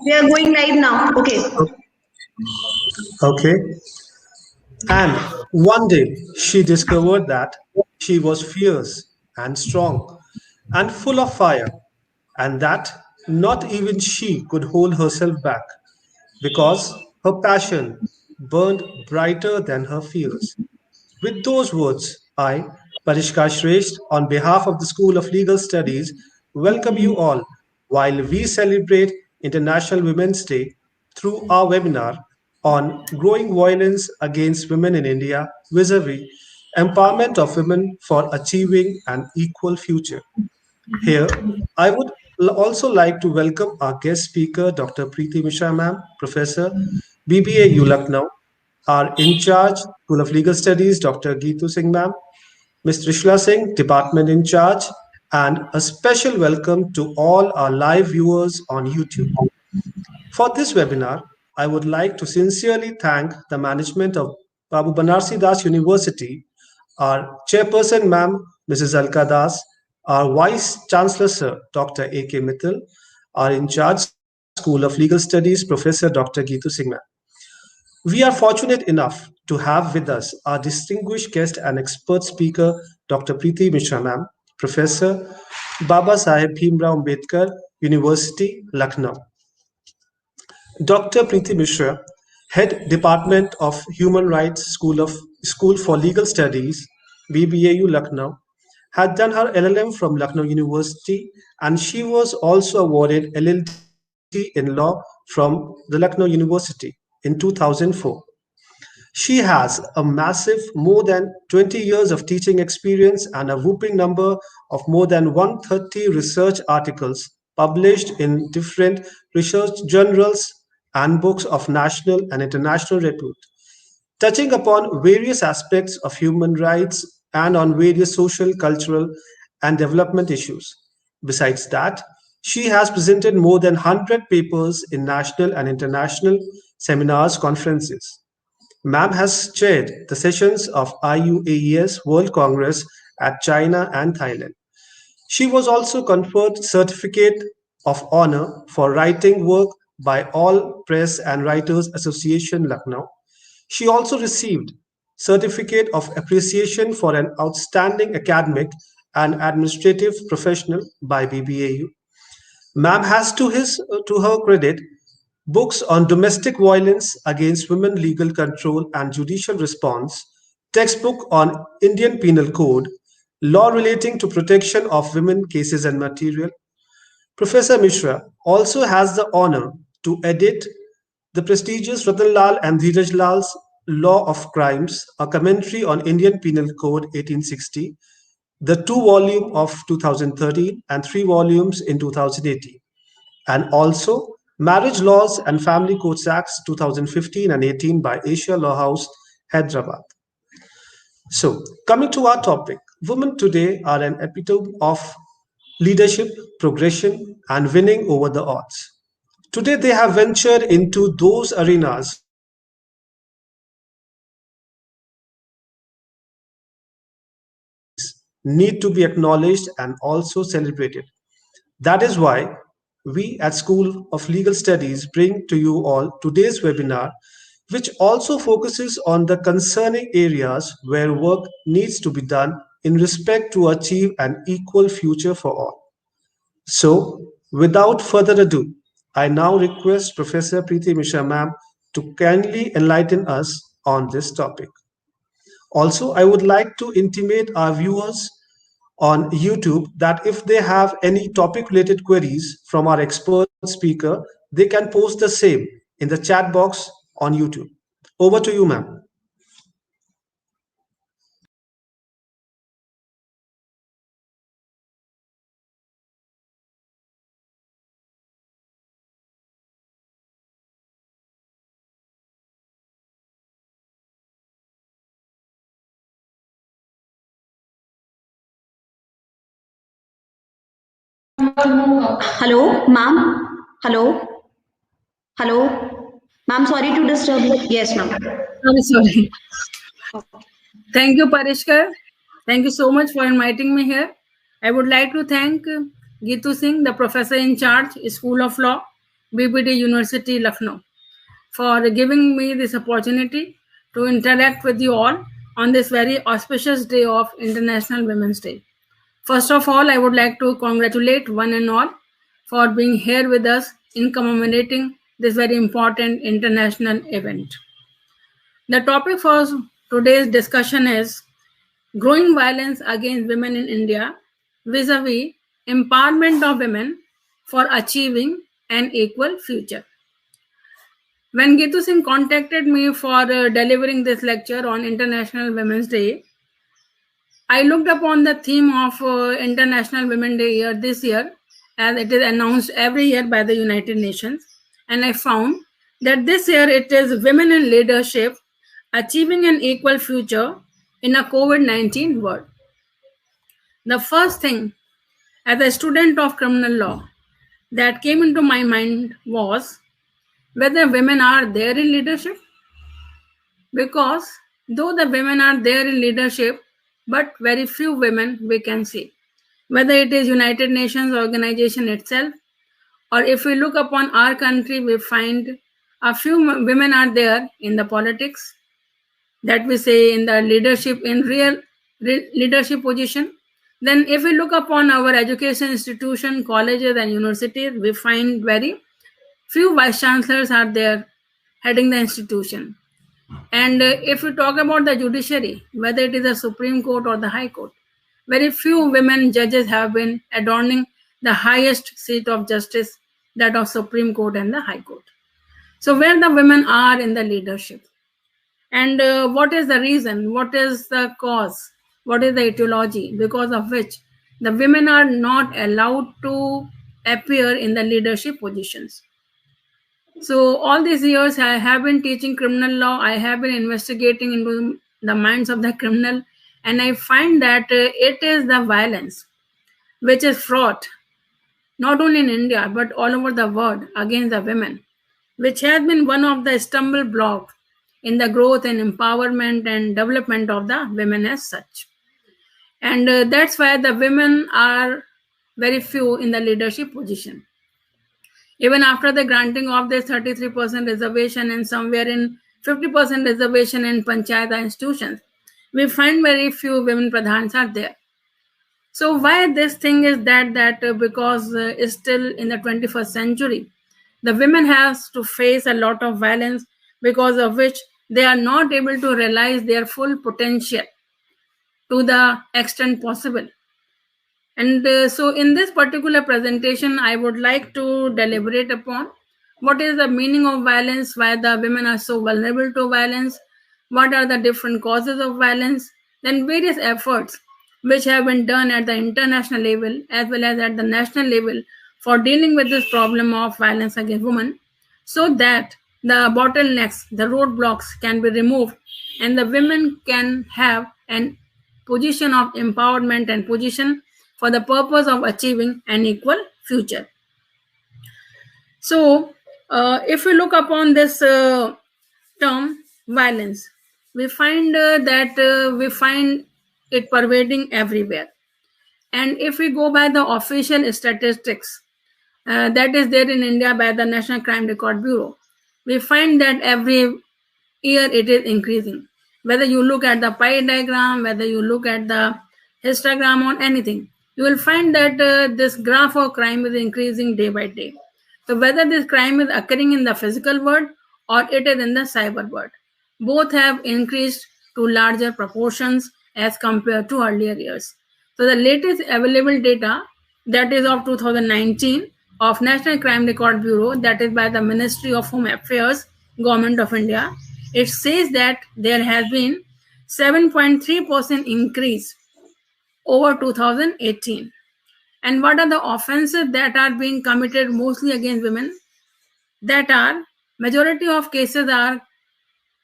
We are going live now. Okay. Okay. And one day she discovered that she was fierce and strong and full of fire, and that not even she could hold herself back because her passion burned brighter than her fears. With those words, I, Parishka Shresht, on behalf of the School of Legal Studies, welcome you all while we celebrate International Women's Day through our webinar on growing violence against women in India vis-a-vis empowerment of women for achieving an equal future. Here, I would also like to welcome our guest speaker, Dr. Preeti Mishra ma'am, Professor, BBA Lucknow, our in charge, School of Legal Studies, Dr. Geetu Singh ma'am, Ms. Trishla Singh, Department in charge, and a special welcome to all our live viewers on YouTube. For this webinar, I would like to sincerely thank the management of Babu Banarsi Das University, our chairperson, ma'am, Mrs. Alka Das, our vice chancellor, sir, Dr. A.K. Mittal, our in charge School of Legal Studies, Professor Dr. Geetu Singh, ma'am. We are fortunate enough to have with us our distinguished guest and expert speaker, Dr. Preeti Mishra, ma'am, Professor Baba Saheb Bhimrao Ambedkar, University, Lucknow. Dr. Preeti Mishra, Head Department of Human Rights School for Legal Studies, BBAU Lucknow, had done her LLM from Lucknow University, and she was also awarded LLT in law from the Lucknow University in 2004. She has a massive more than 20 years of teaching experience and a whooping number of more than 130 research articles published in different research journals and books of national and international repute, touching upon various aspects of human rights and on various social, cultural, and development issues. Besides that, she has presented more than 100 papers in national and international seminars, conferences. Ma'am has chaired the sessions of IUAES World Congress at China and Thailand. She was also conferred Certificate of Honor for writing work by All Press and Writers Association Lucknow. She also received Certificate of Appreciation for an outstanding academic and administrative professional by BBAU. Ma'am has to her credit books on domestic violence against women, legal control and judicial response, textbook on Indian Penal Code, law relating to protection of women cases and material. Professor Mishra also has the honor to edit the prestigious Ratan Lal and Dheeraj Lal's Law of Crimes, a commentary on Indian Penal Code 1860, the two-volume of 2013 and three volumes in 2018, and also Marriage Laws and Family Courts Acts 2015 and 18 by Asia Law House, Hyderabad. So, coming to our topic, women today are an epitome of leadership, progression, and winning over the odds. Today, they have ventured into those arenas where women's victories need to be acknowledged and also celebrated. That is why we at School of Legal Studies bring to you all today's webinar, which also focuses on the concerning areas where work needs to be done in respect to achieve an equal future for all. So, without further ado, I now request Professor Preeti Mishra ma'am to kindly enlighten us on this topic. Also, I would like to intimate our viewers on YouTube that if they have any topic related queries from our expert speaker, they can post the same in the chat box on YouTube. Over to you, ma'am. Hello, ma'am. Hello. Hello. Ma'am, sorry to disturb you. Yes, ma'am. I'm sorry. Thank you, Parishkar. Thank you so much for inviting me here. I would like to thank Geetu Singh, the professor in charge, School of Law, BBD University, Lucknow, for giving me this opportunity to interact with you all on this very auspicious day of International Women's Day. First of all, I would like to congratulate one and all for being here with us in commemorating this very important international event. The topic for today's discussion is growing violence against women in India vis-a-vis empowerment of women for achieving an equal future. When Geetu Singh contacted me for delivering this lecture on International Women's Day, I looked upon the theme of International Women's Day year this year, as it is announced every year by the United Nations, and I found that this year it is Women in Leadership Achieving an Equal Future in a COVID-19 world. The first thing, as a student of criminal law, that came into my mind was whether women are there in leadership. Because though the women are there in leadership, but very few women we can see. Whether it is United Nations organization itself, or if we look upon our country, we find a few women are there in the politics, that we say in the leadership, in real leadership position. Then if we look upon our education institution, colleges and universities, we find very few vice chancellors are there heading the institution. And if we talk about the judiciary, whether it is the Supreme Court or the High Court, very few women judges have been adorning the highest seat of justice, that of Supreme Court and the High Court. So where the women are in the leadership, and what is the reason, what is the cause, what is the etiology because of which the women are not allowed to appear in the leadership positions. So all these years I have been teaching criminal law, I have been investigating into the minds of the criminal, and I find that it is the violence which is fraught not only in India but all over the world against the women, which has been one of the stumble blocks in the growth and empowerment and development of the women as such. And that's why the women are very few in the leadership position. Even after the granting of this 33% reservation and somewhere in 50% reservation in panchayat institutions, we find very few women pradhans are there. So why this thing is that because still in the 21st century, the women has to face a lot of violence, because of which they are not able to realize their full potential to the extent possible. And so in this particular presentation, I would like to deliberate upon what is the meaning of violence, why the women are so vulnerable to violence, what are the different causes of violence, then various efforts which have been done at the international level as well as at the national level for dealing with this problem of violence against women, so that the bottlenecks, the roadblocks can be removed and the women can have an position of empowerment and position for the purpose of achieving an equal future. So, if we look upon this term violence, we find that we find it pervading everywhere. And if we go by the official statistics that is there in India by the National Crime Record Bureau, we find that every year it is increasing. Whether you look at the pie diagram, whether you look at the histogram or anything, you will find that this graph of crime is increasing day by day. So whether this crime is occurring in the physical world or it is in the cyber world, both have increased to larger proportions as compared to earlier years. So the latest available data, that is of 2019 of National Crime Record Bureau, that is by the Ministry of Home Affairs, Government of India, it says that there has been 7.3% increase over 2018. And what are the offenses that are being committed mostly against women? That are, majority of cases are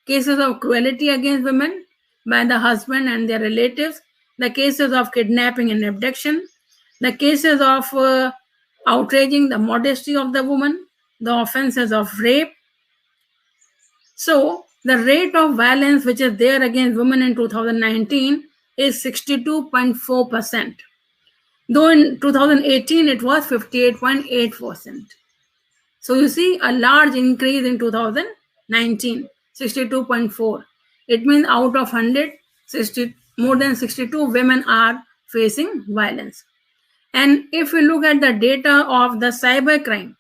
cases of cruelty against women by the husband and their relatives, the cases of kidnapping and abduction, the cases of outraging the modesty of the woman, the offenses of rape. So the rate of violence which is there against women in 2019 is 62.4%. though in 2018 it was 58.8%. So you see a large increase in 2019, 62.4. It means out of 100, more than 62 women are facing violence. And if we look at the data of the cybercrime,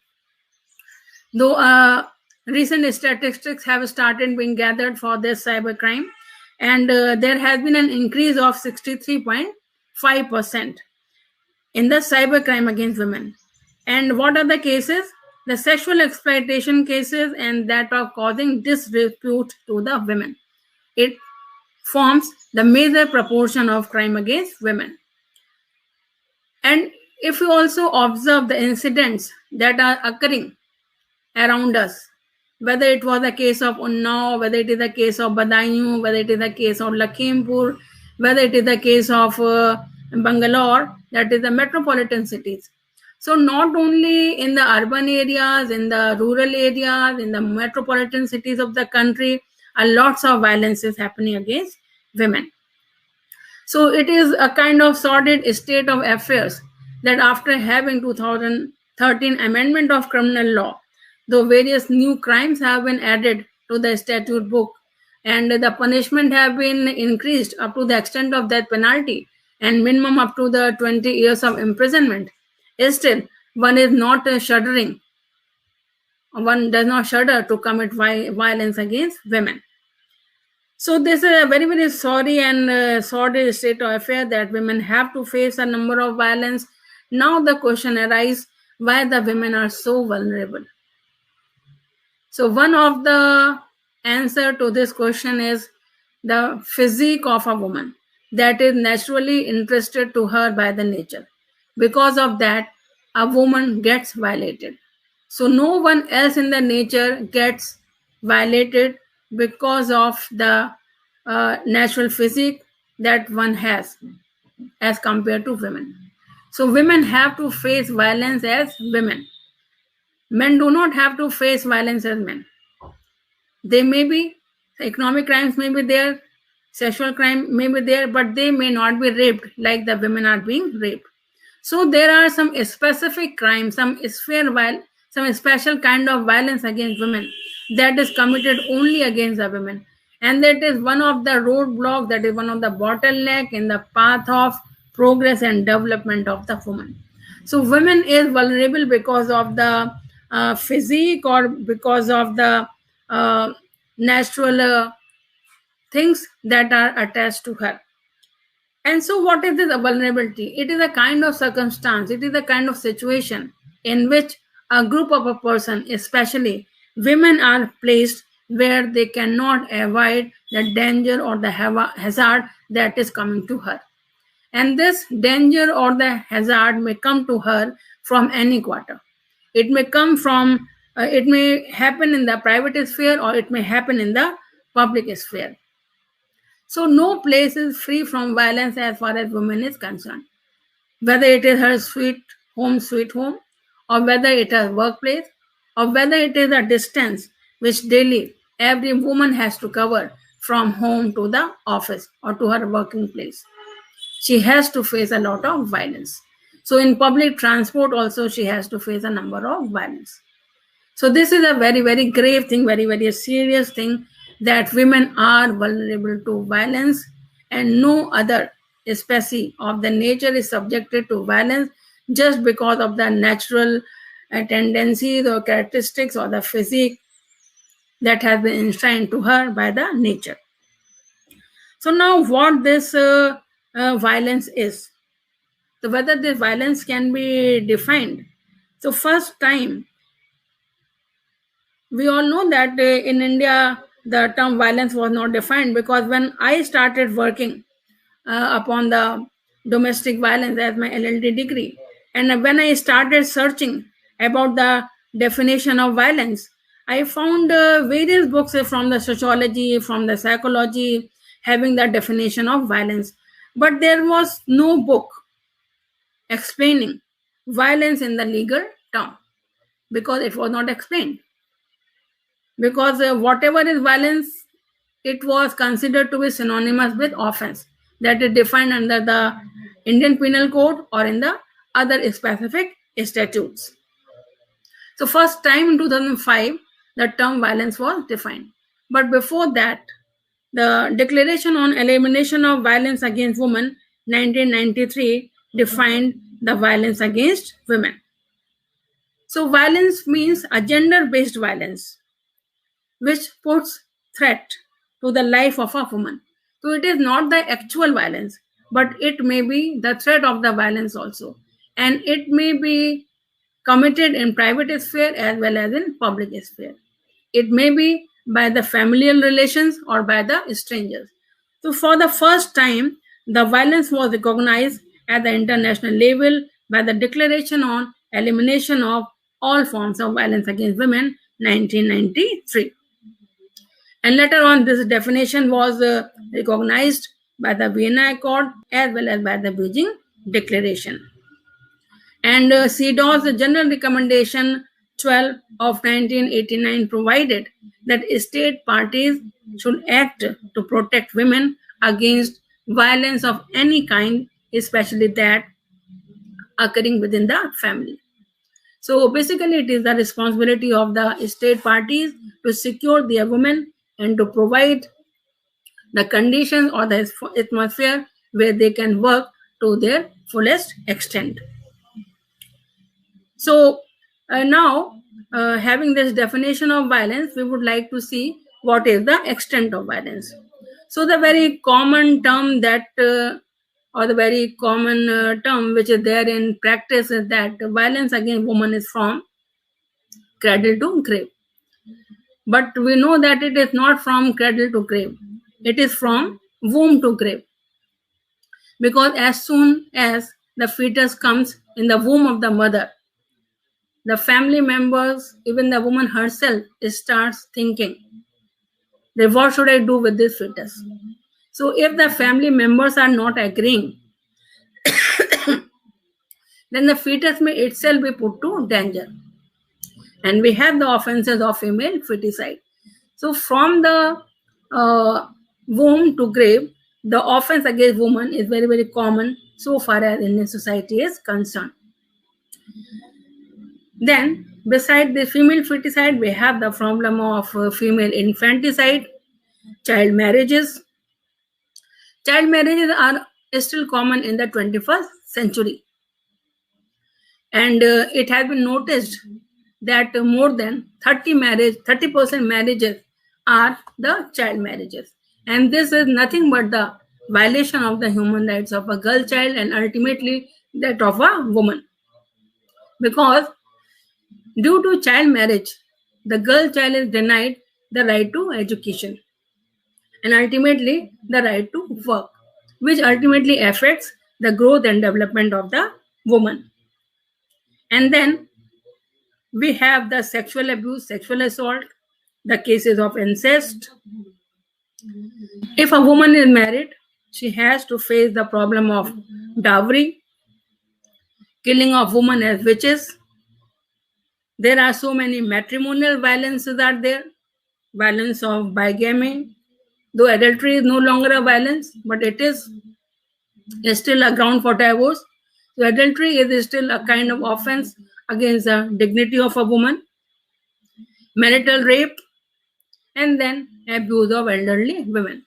though recent statistics have started being gathered for this cybercrime, and there has been an increase of 63.5% in the cybercrime against women. And what are the cases? The sexual exploitation cases and that of causing disrepute to the women. It forms the major proportion of crime against women. And if you also observe the incidents that are occurring around us, whether it was a case of Unnao, whether it is a case of Badaयूं, whether it is a case of Lakhimpur, whether it is a case of Bangalore, that is the metropolitan cities. So not only in the urban areas, in the rural areas, in the metropolitan cities of the country, lots of violence is happening against women. So it is a kind of sordid state of affairs that after having 2013 amendment of criminal law, though various new crimes have been added to the statute book and the punishment have been increased up to the extent of death penalty and minimum up to the 20 years of imprisonment, still one is not shuddering. One does not shudder to commit violence against women. So this is a very, very sorry and sordid state of affair that women have to face a number of violence. Now the question arises, why the women are so vulnerable? So one of the answer to this question is the physique of a woman that is naturally interested to her by the nature. Because of that, a woman gets violated. So no one else in the nature gets violated because of the natural physique that one has as compared to women. So women have to face violence as women. Men do not have to face violence as men. They may be, economic crimes may be there, sexual crime may be there, but they may not be raped like the women are being raped. So there are some specific crimes, some special kind of violence against women that is committed only against the women. And that is one of the roadblocks, that is one of the bottleneck in the path of progress and development of the woman. So women is vulnerable because of the physique or because of the natural things that are attached to her. And so what is this vulnerability? It is a kind of circumstance, it is a kind of situation in which a group of a person, especially women, are placed where they cannot avoid the danger or the hazard that is coming to her. And this danger or the hazard may come to her from any quarter. It may come from, it may happen in the private sphere or it may happen in the public sphere. So no place is free from violence as far as women is concerned. Whether it is her sweet home, or whether it is workplace, or whether it is a distance which daily every woman has to cover from home to the office or to her working place. She has to face a lot of violence. So in public transport also she has to face a number of violence. So this is a very, very grave thing, very, very serious thing, that women are vulnerable to violence and no other species of the nature is subjected to violence just because of the natural tendencies or characteristics or the physique that has been enshrined to her by the nature. So now what this violence is. So whether this violence can be defined. So first time, we all know that in India, the term violence was not defined, because when I started working upon the domestic violence as my LLD degree, and when I started searching about the definition of violence, I found various books from the sociology, from the psychology, having the definition of violence. But there was no book explaining violence in the legal term, because it was not explained. Because whatever is violence, it was considered to be synonymous with offense, that is defined under the Indian Penal Code or in the other specific statutes. So first time in 2005, the term violence was defined. But before that, the Declaration on Elimination of Violence Against Women, 1993, defined the violence against women. So violence means a gender-based violence, which puts threat to the life of a woman. So it is not the actual violence, but it may be the threat of the violence also. And it may be committed in private sphere as well as in public sphere. It may be by the familial relations or by the strangers. So for the first time, the violence was recognized at the international level by the Declaration on Elimination of All Forms of Violence Against Women, 1993. And later on, this definition was recognized by the Vienna Accord as well as by the Beijing Declaration. And CEDAW's General Recommendation 12 of 1989 provided that state parties should act to protect women against violence of any kind, especially that occurring within the family. So basically, it is the responsibility of the state parties to secure their women and to provide the conditions or the atmosphere where they can work to their fullest extent. So now, having this definition of violence, we would like to see what is the extent of violence. So the very common term that, or the very common term which is there in practice is that violence against women is from cradle to grave. But we know that it is not from cradle to grave. It is from womb to grave. Because as soon as the fetus comes in the womb of the mother, the family members, even the woman herself, starts thinking that what should I do with this fetus? So if the family members are not agreeing, then the fetus may itself be put to danger. And we have the offenses of female feticide. So from the womb to grave, the offense against woman is very, very common so far as Indian society is concerned. Then, beside the female feticide, we have the problem of female infanticide, child marriages. Child marriages are still common in the 21st century. And it has been noticed that more than 30% marriages are the child marriages. And this is nothing but the violation of the human rights of a girl child and ultimately that of a woman. Because due to child marriage, the girl child is denied the right to education and ultimately the right to work, which ultimately affects the growth and development of the woman. And then we have the sexual abuse, sexual assault, the cases of incest. If a woman is married, she has to face the problem of dowry, killing of women as witches. There are so many matrimonial violences are there, violence of bigamy, though adultery is no longer a violence, but it is still a ground for divorce. So adultery is still a kind of offense against the dignity of a woman, marital rape, and then abuse of elderly women.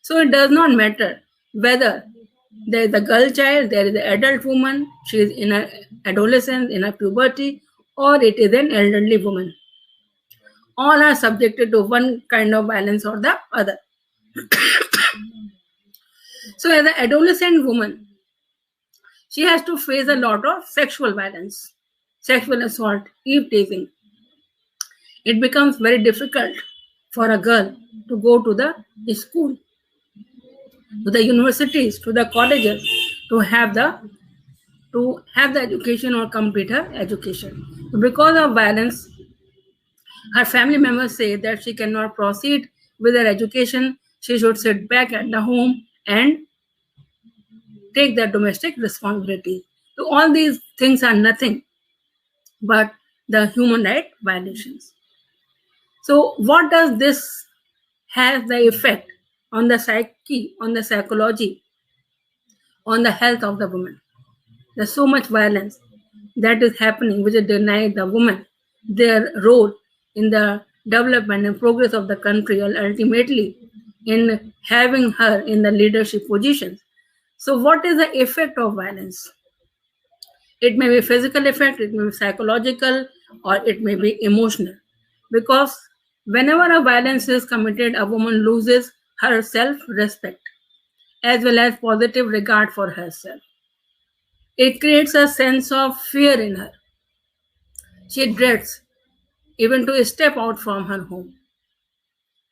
So it does not matter whether there is a girl child, there is an adult woman, she is in a adolescence, in a puberty, or it is an elderly woman. All are subjected to one kind of violence or the other. So as an adolescent woman, she has to face a lot of sexual violence, sexual assault, eve-teasing. It becomes very difficult for a girl to go to the school, to the universities, to the colleges, to have the education or complete her education. So because of violence, her family members say that she cannot proceed with her education. She should sit back at the home and take the domestic responsibility. So all these things are nothing but the human right violations. So what does this have the effect on the psyche, on the psychology on the health of the woman. There's so much violence that is happening which is denied the woman their role in the development and progress of the country, and ultimately in having her in the leadership positions. So what is the effect of violence? It may be physical effect, it may be psychological, or it may be emotional. Because whenever a violence is committed, a woman loses her self-respect as well as positive regard for herself. It creates a sense of fear in her. She dreads even to step out from her home.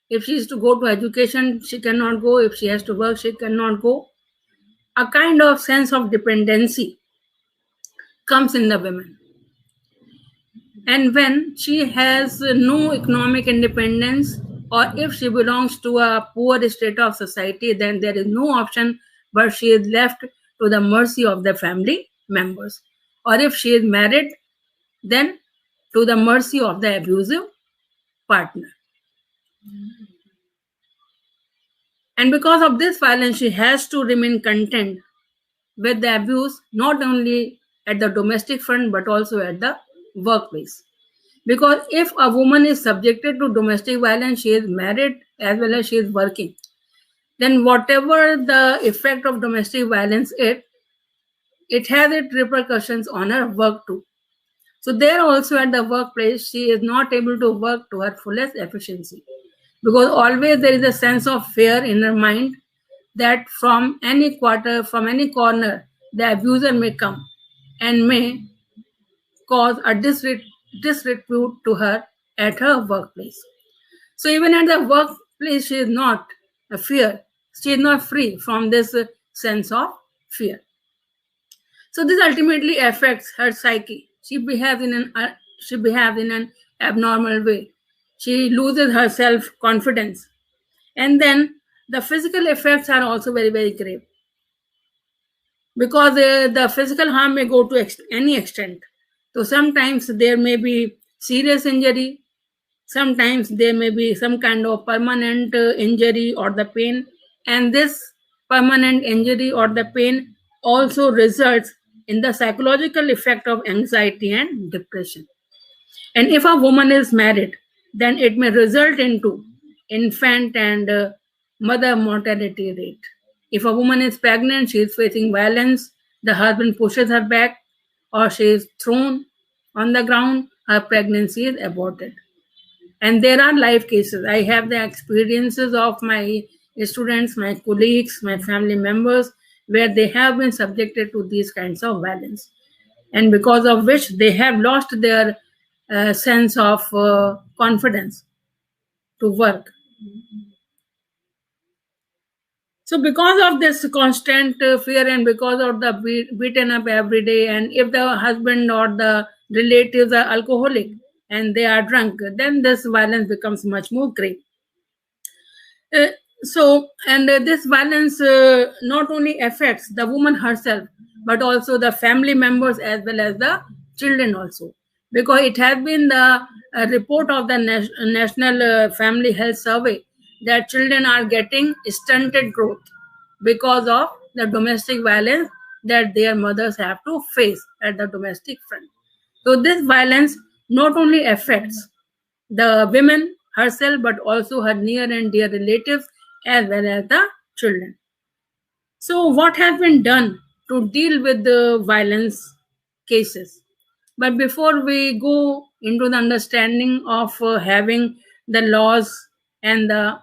If she is to go to education, she cannot go. If she has to work, she cannot go. A kind of sense of dependency comes in the women. And when she has no economic independence, or if she belongs to a poor state of society, then there is no option but she is left to the mercy of the family members. Or if she is married, then to the mercy of the abusive partner. And because of this violence, she has to remain content with the abuse, not only at the domestic front, but also at the workplace. Because if a woman is subjected to domestic violence, she is married as well as she is working, then whatever the effect of domestic violence is, it has its repercussions on her work too. So there also at the workplace, she is not able to work to her fullest efficiency, because always there is a sense of fear in her mind that from any quarter, from any corner, the abuser may come and may cause a disrepute to her at her workplace. So even at the workplace, she is not a fear. She is not free from this sense of fear. So this ultimately affects her psyche. She behaves in an abnormal way. She loses her self-confidence. And then the physical effects are also very, very grave. Because the physical harm may go to any extent. So sometimes there may be serious injury, sometimes there may be some kind of permanent injury or the pain, and this permanent injury or the pain also results in the psychological effect of anxiety and depression. And if a woman is married, then it may result into infant and mother mortality rate. If a woman is pregnant, she is facing violence, the husband pushes her back, or she is thrown on the ground, her pregnancy is aborted. And there are live cases. I have the experiences of my students, my colleagues, my family members, where they have been subjected to these kinds of violence. And because of which they have lost their sense of confidence to work. So because of this constant fear and because of the beaten up every day, and if the husband or the relatives are alcoholic and they are drunk, then this violence becomes much more grave. This violence not only affects the woman herself, but also the family members as well as the children also. Because it has been the report of the National Family Health Survey that children are getting stunted growth because of the domestic violence that their mothers have to face at the domestic front. So this violence not only affects the women herself, but also her near and dear relatives as well as the children. So what has been done to deal with the violence cases? But before we go into the understanding of having the laws and the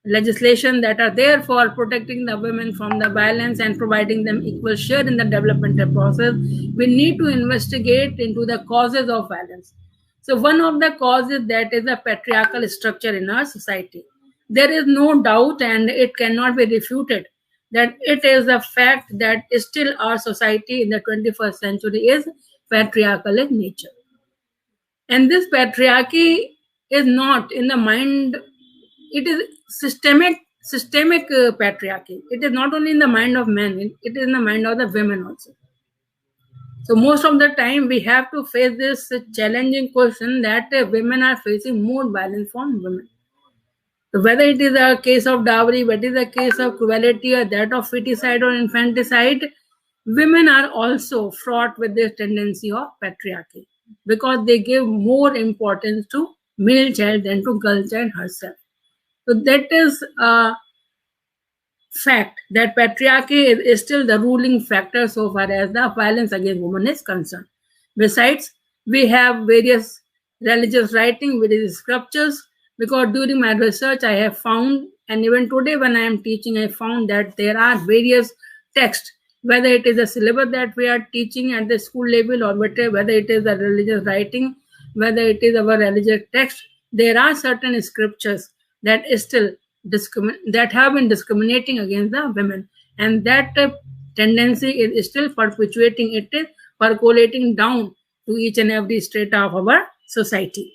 legislation that are there for protecting the women from the violence and providing them equal share in the developmental process, we need to investigate into the causes of violence. So one of the causes that is a patriarchal structure in our society. There is no doubt and it cannot be refuted that it is a fact that still our society in the 21st century is patriarchal in nature. And this patriarchy is not in the mind, it is systemic patriarchy. It is not only in the mind of men, it is in the mind of the women also. So most of the time we have to face this challenging question that women are facing more violence from women. So whether it is a case of dowry, whether it is a case of cruelty or that of feticide or infanticide, women are also fraught with this tendency of patriarchy because they give more importance to male child than to girl child herself. So that is a fact that patriarchy is still the ruling factor so far as the violence against women is concerned. Besides, we have various religious writing, various scriptures, because during my research I have found, and even today when I am teaching, I found that there are various texts, whether it is a syllabus that we are teaching at the school level or whether it is a religious writing, whether it is our religious text, there are certain scriptures that is still that have been discriminating against the women, and that tendency is still perpetuating, it is percolating down to each and every strata of our society.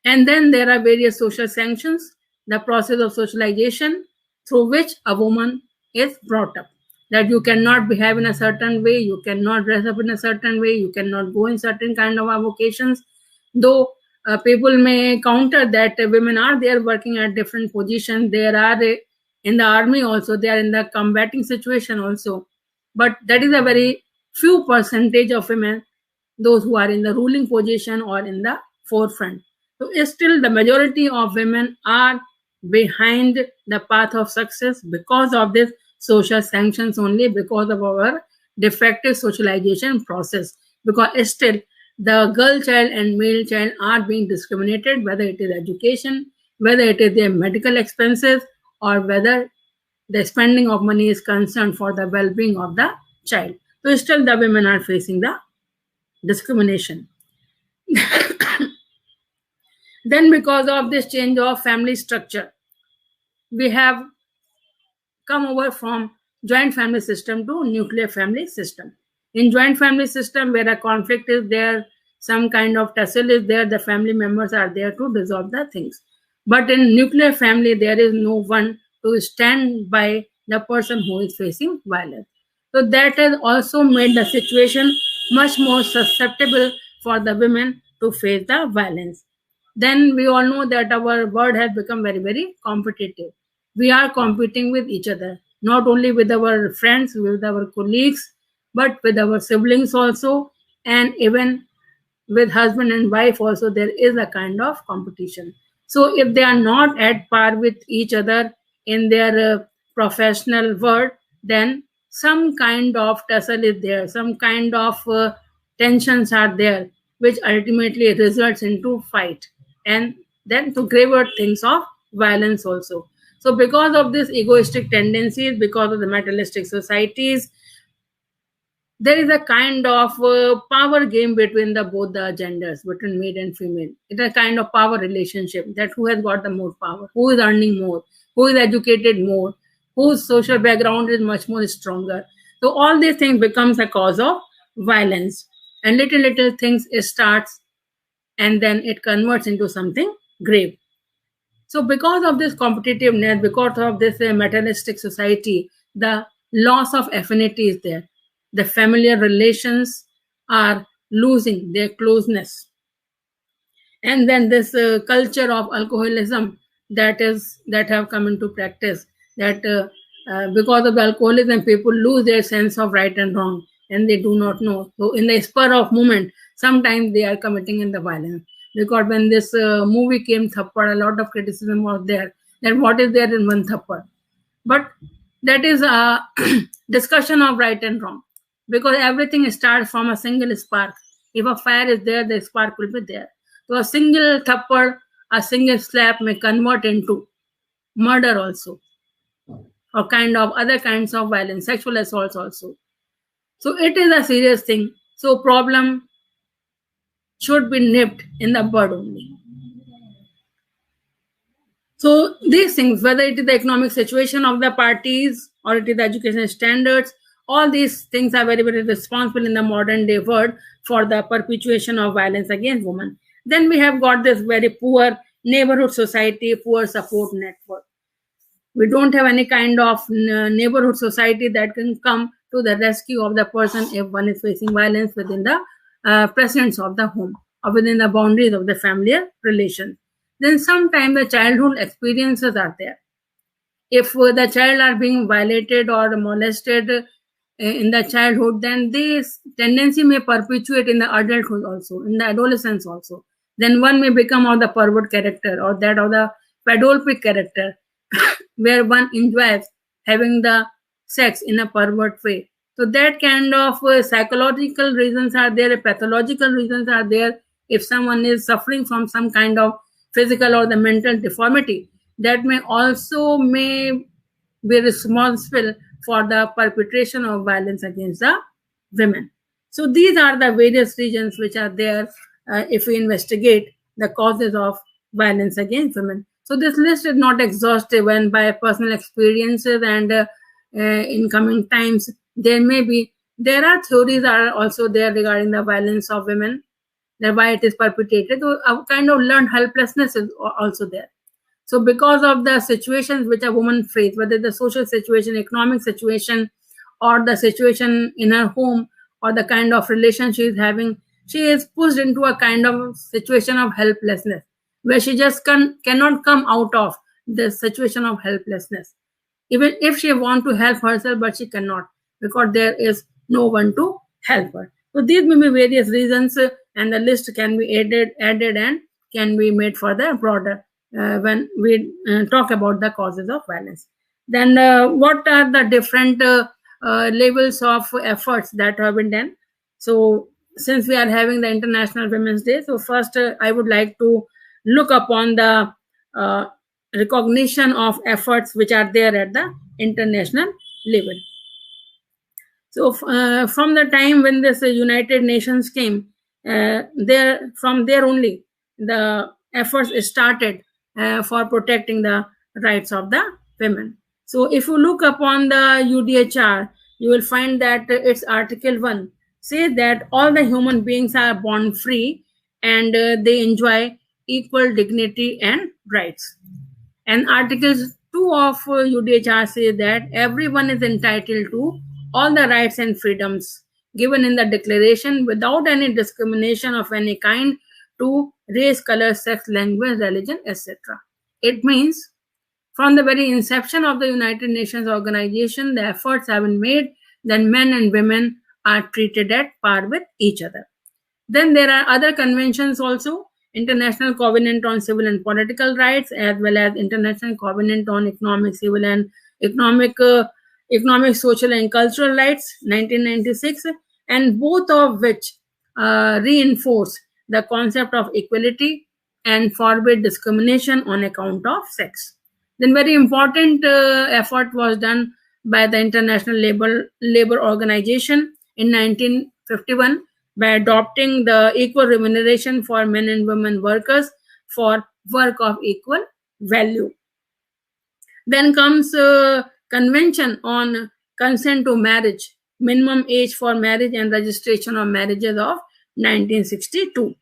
And then there are various social sanctions, the process of socialization through which a woman is brought up, that you cannot behave in a certain way, you cannot dress up in a certain way, you cannot go in certain kind of avocations, though people may counter that women are there working at different positions. There are in the army also, they are in the combating situation also. But that is a very few percentage of women, those who are in the ruling position or in the forefront. So still the majority of women are behind the path of success because of this social sanctions only, because of our defective socialization process. Because still the girl child and male child are being discriminated, whether it is education, whether it is their medical expenses, or whether the spending of money is concerned for the well-being of the child. So still the women are facing the discrimination. Then because of this change of family structure, we have come over from joint family system to nuclear family system. In joint family system, where a conflict is there, some kind of tussle is there, the family members are there to resolve the things. But in nuclear family, there is no one to stand by the person who is facing violence. So that has also made the situation much more susceptible for the women to face the violence. Then we all know that our world has become very, very competitive. We are competing with each other, not only with our friends, with our colleagues, but with our siblings also, and even with husband and wife also, there is a kind of competition. So if they are not at par with each other in their professional world, then some kind of tussle is there, some kind of tensions are there, which ultimately results into fight, and then to graver things of violence also. So because of this egoistic tendencies, because of the materialistic societies, there is a kind of power game between both the genders, between male and female. It's a kind of power relationship, that who has got the more power, who is earning more, who is educated more, whose social background is much more stronger. So all these things becomes a cause of violence, and little things starts, and then it converts into something grave. So because of this competitiveness, because of this materialistic society, the loss of affinity is there. The familiar relations are losing their closeness. And then this culture of alcoholism that have come into practice, that because of the alcoholism, people lose their sense of right and wrong, and they do not know. So in the spur of moment, sometimes they are committing in the violence. Because when this movie came, Thappad, a lot of criticism was there, that what is there in one Thappad. But that is a discussion of right and wrong, because everything starts from a single spark. If a fire is there, the spark will be there. So a single Thappad, a single slap may convert into murder also, or kind of other kinds of violence, sexual assaults also. So it is a serious thing. So problem should be nipped in the bud only. So these things, whether it is the economic situation of the parties or it is the education standards, all these things are very, very responsible in the modern day world for the perpetuation of violence against women. Then we have got this very poor neighborhood society, poor support network. We don't have any kind of neighborhood society that can come to the rescue of the person if one is facing violence within the presence of the home or within the boundaries of the family relation. then sometimes the childhood experiences are there. If the child are being violated or molested in the childhood, then this tendency may perpetuate in the adulthood also, in the adolescence also. Then one may become of the pervert character or that of the pedophilic character, where one enjoys having the sex in a pervert way. So that kind of psychological reasons are there, pathological reasons are there. If someone is suffering from some kind of physical or the mental deformity, that may also be responsible for the perpetration of violence against the women. So these are the various reasons which are there if we investigate the causes of violence against women. So this list is not exhaustive, and by personal experiences and in coming times, there are theories are also there regarding the violence of women, that why it is perpetrated. So a kind of learned helplessness is also there. So because of the situations which a woman faces, whether the social situation, economic situation, or the situation in her home, or the kind of relation she is having, she is pushed into a kind of situation of helplessness, where she just cannot come out of the situation of helplessness. Even if she wants to help herself, but she cannot, because there is no one to help her. So these may be various reasons, and the list can be added and can be made further broader when we talk about the causes of violence. Then what are the different levels of efforts that have been done? So since we are having the International Women's Day, so first I would like to look upon the recognition of efforts which are there at the international level. So from the time when this United Nations came, from there only the efforts started for protecting the rights of the women. So if you look upon the UDHR, you will find that its Article 1 says that all the human beings are born free and they enjoy equal dignity and rights. And Article 2 of UDHR says that everyone is entitled to all the rights and freedoms given in the declaration without any discrimination of any kind to race, color, sex, language, religion, etc. It means from the very inception of the United Nations organization, the efforts have been made that men and women are treated at par with each other. Then there are other conventions also, International Covenant on Civil and Political Rights, as well as International Covenant on Economic, Civil and Economic, Social and Cultural Rights, 1996, and both of which reinforce the concept of equality and forbid discrimination on account of sex. Then very important effort was done by the International Labor Organization in 1951 by adopting the equal remuneration for men and women workers for work of equal value. Then comes Convention on Consent to Marriage, minimum age for marriage and registration of marriages of 1962.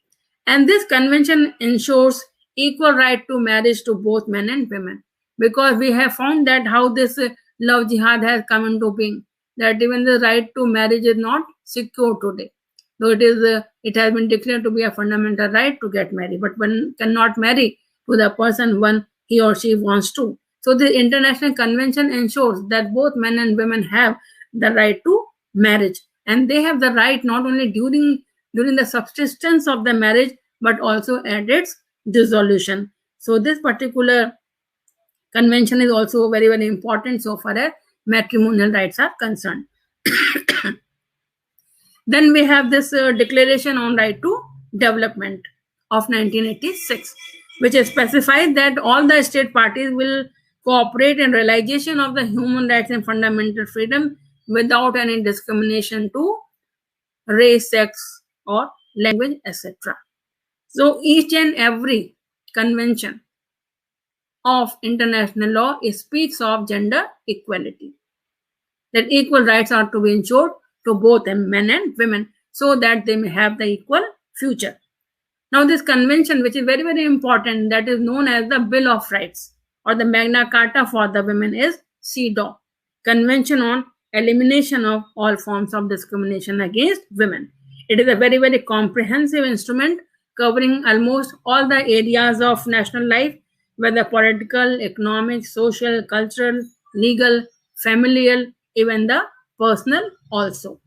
And this convention ensures equal right to marriage to both men and women, because we have found that how this love jihad has come into being, that even the right to marriage is not secure today. Though it has been declared to be a fundamental right to get married, but one cannot marry to the person when he or she wants to. So the International Convention ensures that both men and women have the right to marriage, and they have the right not only during the subsistence of the marriage, but also at its dissolution. So this particular convention is also very, very important so far as matrimonial rights are concerned. Then we have this Declaration on Right to Development of 1986, which specifies that all the state parties will cooperate in realization of the human rights and fundamental freedom without any discrimination to race, sex, or language, etc. So each and every convention of international law speaks of gender equality, that equal rights are to be ensured to both men and women so that they may have the equal future. Now this convention, which is very, very important, that is known as the Bill of Rights or the Magna Carta for the women, is CEDAW, Convention on Elimination of All Forms of Discrimination Against Women. It is a very, very comprehensive instrument covering almost all the areas of national life, whether political, economic, social, cultural, legal, familial, even the personal also.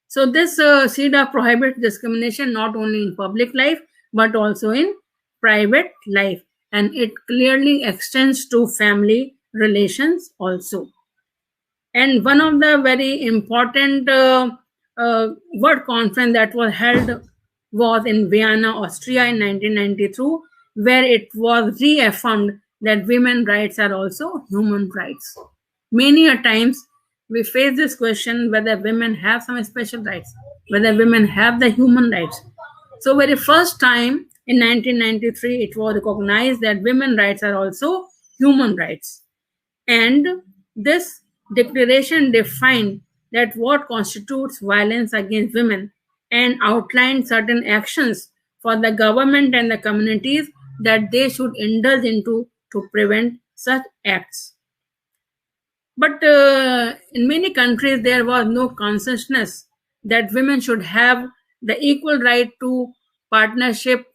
So this CEDAW prohibits discrimination not only in public life but also in private life, and it clearly extends to family relations also. And one of the very important World Conference that was held was in Vienna, Austria in 1992, where it was reaffirmed that women's rights are also human rights. Many a times we face this question whether women have some special rights, whether women have the human rights. So very first time in 1993, it was recognized that women's rights are also human rights. And this declaration defined that what constitutes violence against women and outlined certain actions for the government and the communities that they should indulge into to prevent such acts. But in many countries, there was no consciousness that women should have the equal right to partnership,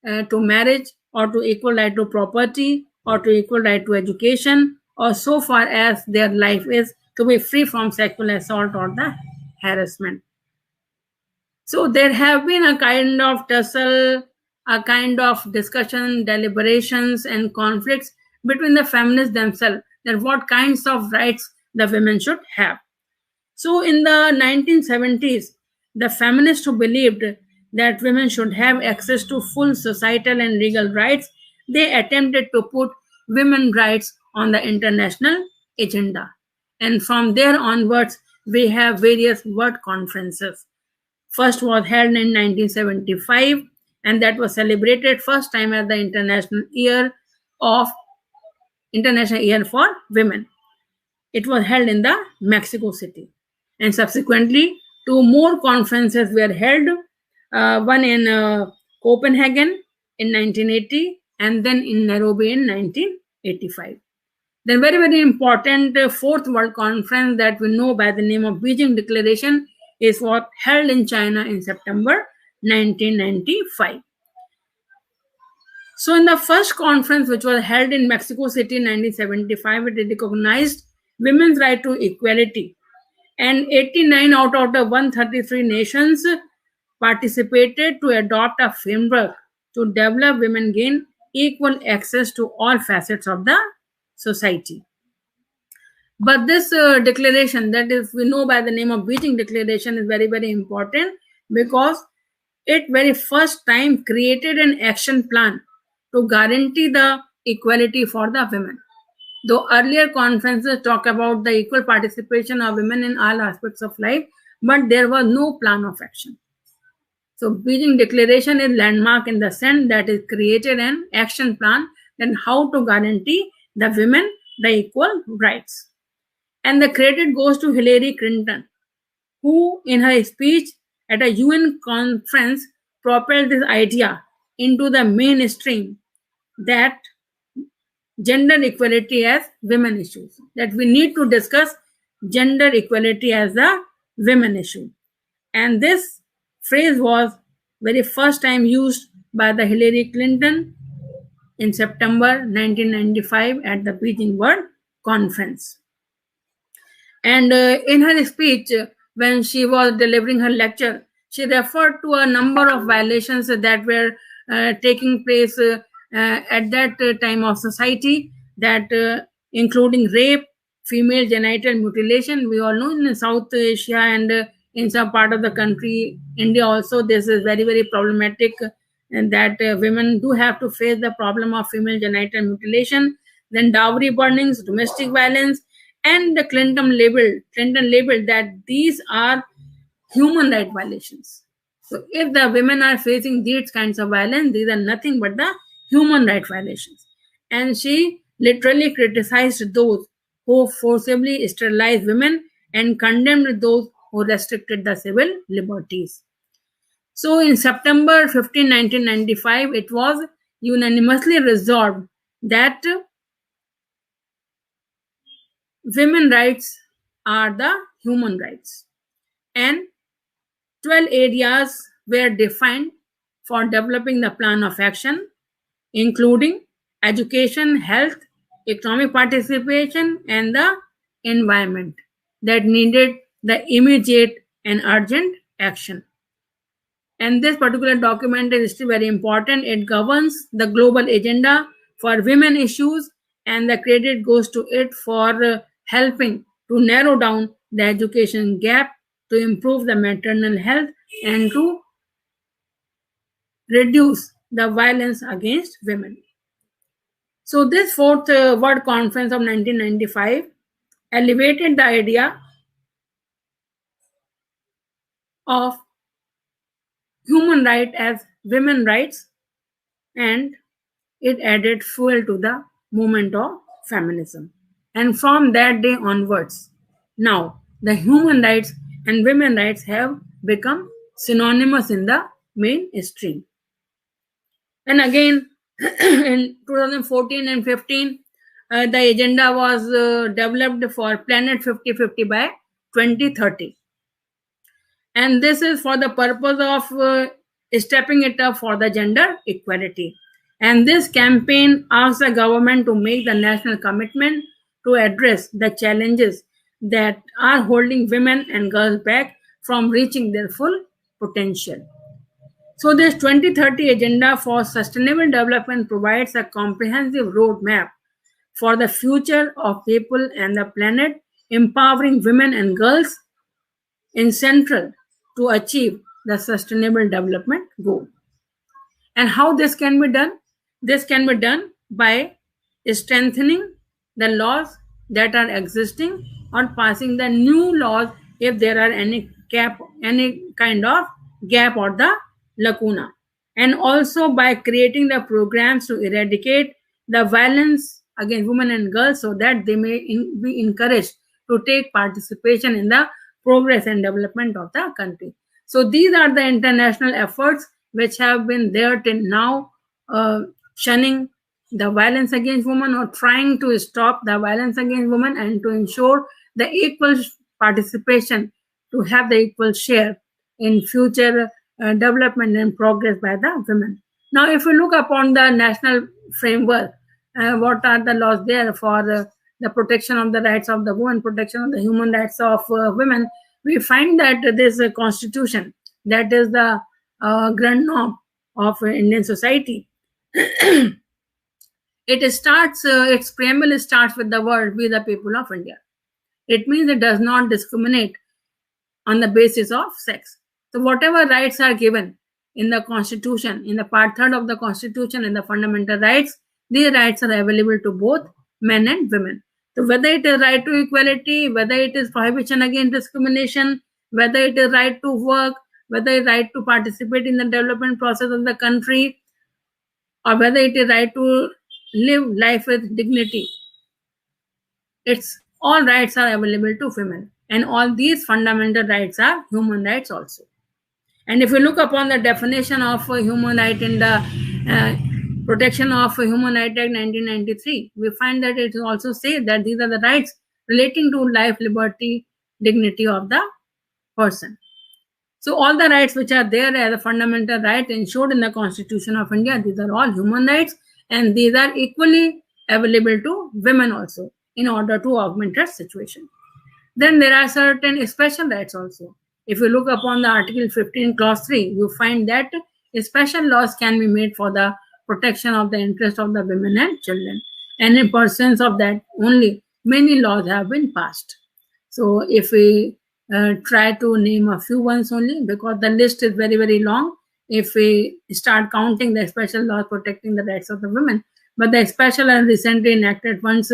to marriage, or to equal right to property, or to equal right to education, or so far as their life is to be free from sexual assault or the harassment. So there have been a kind of tussle, a kind of discussion, deliberations, and conflicts between the feminists themselves that what kinds of rights the women should have. So in the 1970s, the feminists who believed that women should have access to full societal and legal rights, they attempted to put women's rights on the international agenda. And from there onwards, we have various world conferences. First was held in 1975, and that was celebrated first time as the International Year for Women. It was held in the Mexico City. And subsequently, two more conferences were held, one in Copenhagen in 1980 and then in Nairobi in 1985. Then very, very important fourth World Conference that we know by the name of Beijing Declaration is what held in China in September 1995. So in the first conference, which was held in Mexico City in 1975, it recognized women's right to equality. And 89 out of the 133 nations participated to adopt a framework to develop women gain equal access to all facets of the society. But this declaration, that is we know by the name of Beijing Declaration, is very, very important because it very first time created an action plan to guarantee the equality for the women. Though earlier conferences talk about the equal participation of women in all aspects of life, but there was no plan of action. So Beijing Declaration is landmark in the sense that it created an action plan on how to guarantee the women the equal rights. And the credit goes to Hillary Clinton, who in her speech at a UN conference propelled this idea into the mainstream that gender equality as women issues, that we need to discuss gender equality as a women issue. And this phrase was very first time used by the Hillary Clinton in September 1995 at the Beijing World Conference. And in her speech, when she was delivering her lecture, she referred to a number of violations that were taking place at that time of society, that including rape, female genital mutilation. We all know in South Asia and in some part of the country, India also, this is very, very problematic, and that women do have to face the problem of female genital mutilation. Then dowry burnings, domestic violence, and the Clinton labeled that these are human right violations. So if the women are facing these kinds of violence, these are nothing but the human right violations. And she literally criticized those who forcibly sterilized women and condemned those who restricted the civil liberties. So in September 15, 1995, it was unanimously resolved that women's rights are the human rights, and 12 areas were defined for developing the plan of action, including education, health, economic participation, and the environment that needed the immediate and urgent action. And this particular document is still very important. It governs the global agenda for women issues, and the credit goes to it for helping to narrow down the education gap, to improve the maternal health, and to reduce the violence against women. So this fourth World Conference of 1995 elevated the idea of human rights as women rights, and it added fuel to the movement of feminism. And from that day onwards, now the human rights and women rights have become synonymous in the mainstream. And again, in 2014 and 15, the agenda was developed for Planet 50/50 by 2030. And this is for the purpose of stepping it up for the gender equality. And this campaign asks the government to make the national commitment to address the challenges that are holding women and girls back from reaching their full potential. So this 2030 Agenda for Sustainable Development provides a comprehensive roadmap for the future of people and the planet, empowering women and girls in central to achieve the Sustainable Development Goal. And how this can be done? This can be done by strengthening the laws that are existing or passing the new laws if there are any kind of gap or the lacuna, and also by creating the programs to eradicate the violence against women and girls, so that they may be encouraged to take participation in the progress and development of the country. So these are the international efforts which have been there till now, shunning the violence against women or trying to stop the violence against women and to ensure the equal participation, to have the equal share in future development and progress by the women. Now, if we look upon the national framework, what are the laws there for the protection of the rights of the women, protection of the human rights of women, we find that this constitution, that is the grand norm of Indian society. It starts, its preamble starts with the word, "We the people of India." It means it does not discriminate on the basis of sex. So whatever rights are given in the constitution, in the part 3rd of the constitution, in the fundamental rights, these rights are available to both men and women. So whether it is right to equality, whether it is prohibition against discrimination, whether it is right to work, whether it is right to participate in the development process of the country, or whether it is right to live life with dignity, it's all rights are available to women, and all these fundamental rights are human rights also. And if you look upon the definition of human right in the Protection of Human Rights Act 1993, we find that it also says that these are the rights relating to life, liberty, dignity of the person. So all the rights which are there as a fundamental right enshrined in the Constitution of India, these are all human rights, and these are equally available to women also in order to augment their situation. Then there are certain special rights also. If you look upon the Article 15, Clause 3, you find that special laws can be made for the protection of the interest of the women and children. And in pursuance of that, only many laws have been passed. So if we try to name a few ones only, because the list is very, very long, if we start counting the special laws protecting the rights of the women. But the special and recently enacted ones,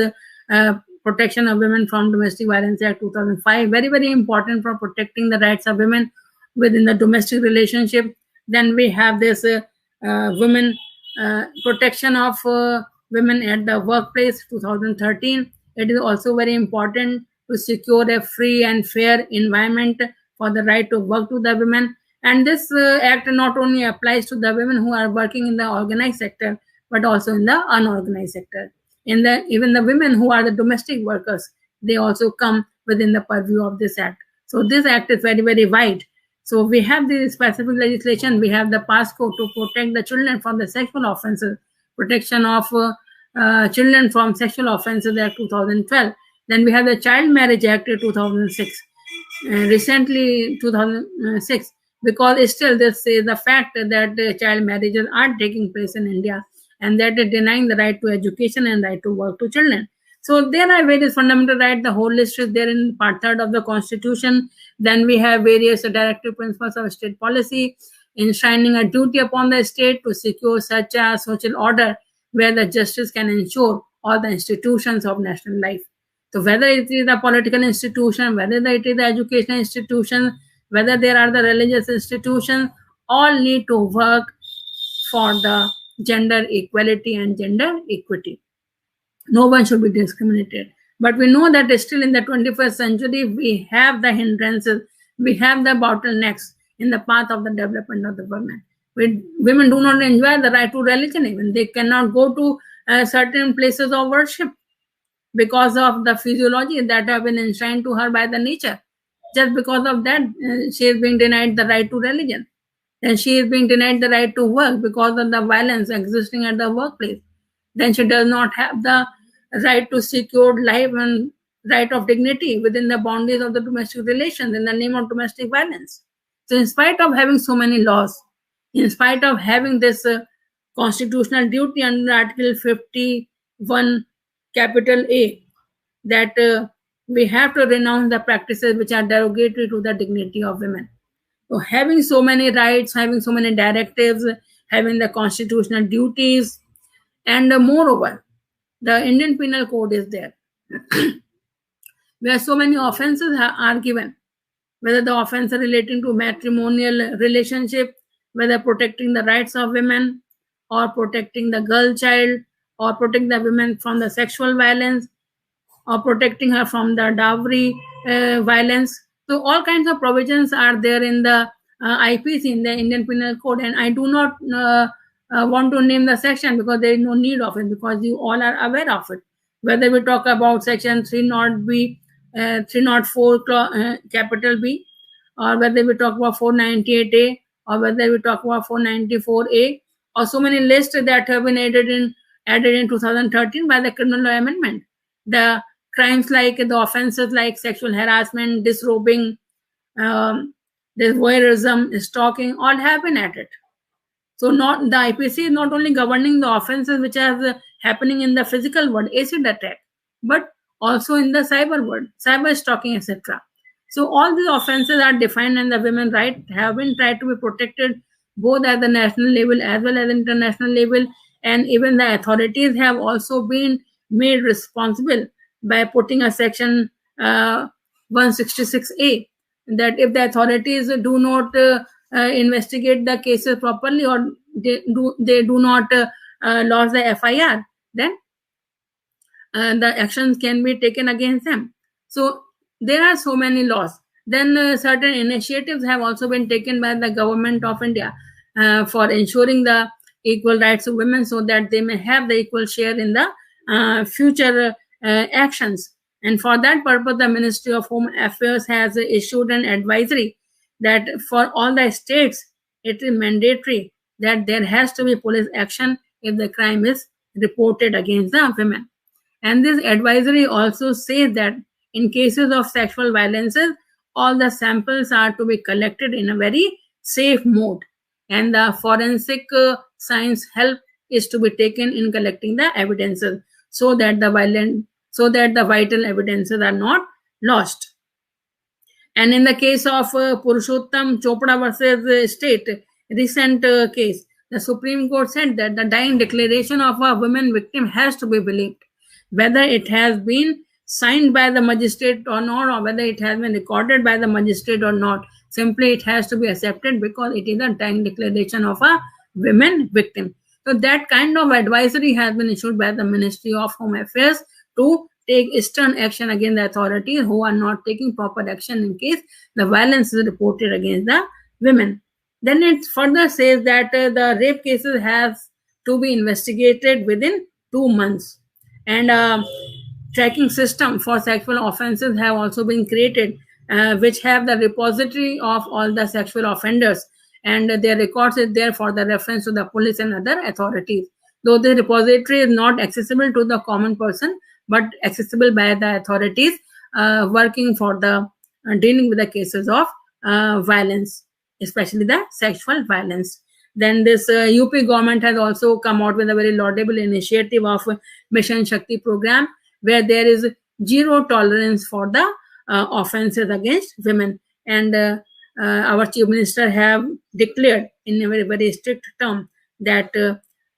Protection of Women from Domestic Violence Act 2005, very, very important for protecting the rights of women within the domestic relationship. Then we have this women protection of women at the workplace 2013. It is also very important to secure a free and fair environment for the right to work to the women. And this act not only applies to the women who are working in the organized sector, but also in the unorganized sector. Even the women who are the domestic workers, they also come within the purview of this act. So this act is very, very wide, So we have the specific legislation. We have the PASCO to protect the children from the sexual offences, protection of children from sexual offences Act 2012. Then we have the Child Marriage Act 2006. Recently 2006, because still this is the fact that child marriages are taking place in India, and that is denying the right to education and right to work to children. So there are various fundamental rights. The whole list is there in Part 3 of the Constitution. Then we have various directive principles of state policy, enshrining a duty upon the state to secure such a social order where the justice can ensure all the institutions of national life. So whether it is a political institution, whether it is the educational institution, whether there are the religious institutions, all need to work for the gender equality and gender equity. No one should be discriminated. But we know that still in the 21st century, we have the hindrances, we have the bottlenecks in the path of the development of the women. Women do not enjoy the right to religion even. They cannot go to certain places of worship because of the physiology that have been enshrined to her by the nature. Just because of that, she is being denied the right to religion. Then she is being denied the right to work because of the violence existing at the workplace. Then she does not have the right to secure life and right of dignity within the boundaries of the domestic relations in the name of domestic violence. So in spite of having so many laws, in spite of having this constitutional duty under Article 51 capital A, that we have to renounce the practices which are derogatory to the dignity of women. So having so many rights, having so many directives, having the constitutional duties, and moreover, the Indian Penal Code is there, where so many offences are given, whether the offence relating to matrimonial relationship, whether protecting the rights of women, or protecting the girl child, or protecting the women from the sexual violence, or protecting her from the dowry violence. So all kinds of provisions are there in the IPC, in the Indian Penal Code, and I do not want to name the section because there is no need of it, because you all are aware of it. Whether we talk about section 304 capital B, or whether we talk about 498A, or whether we talk about 494A, or so many lists that have been added in 2013 by the Criminal Law Amendment. The crimes like the offences like sexual harassment, disrobing, this voyeurism, stalking, all have been added. So not the IPC is not only governing the offences which are happening in the physical world, acid attack, but also in the cyber world, cyber stalking, etc. So all these offences are defined, and the women's rights have been tried to be protected both at the national level as well as international level, and even the authorities have also been made responsible by putting a section 166A, that if the authorities do not investigate the cases properly, or they do not lodge the FIR, then the actions can be taken against them. So there are so many laws. Then certain initiatives have also been taken by the government of India for ensuring the equal rights of women, so that they may have the equal share in the future actions. And for that purpose, the Ministry of Home Affairs has issued an advisory that for all the states, it is mandatory that there has to be police action if the crime is reported against the women. And this advisory also says that in cases of sexual violences, all the samples are to be collected in a very safe mode, and the forensic science help is to be taken in collecting the evidences, so that the vital evidences are not lost. And in the case of Purushottam Chopra versus state, recent case, the Supreme Court said that the dying declaration of a woman victim has to be believed, whether it has been signed by the magistrate or not, or whether it has been recorded by the magistrate or not. Simply it has to be accepted because it is a dying declaration of a women victim. So that kind of advisory has been issued by the Ministry of Home Affairs to take stern action against the authorities who are not taking proper action in case the violence is reported against the women. Then it further says that the rape cases have to be investigated within 2 months. And tracking system for sexual offences have also been created which have the repository of all the sexual offenders, and their records is there for the reference to the police and other authorities. Though the repository is not accessible to the common person, but accessible by the authorities working for the dealing with the cases of violence, especially the sexual violence. Then this UP government has also come out with a very laudable initiative of Mission Shakti program, where there is zero tolerance for the offenses against women. And our Chief Minister have declared in a very, very strict term that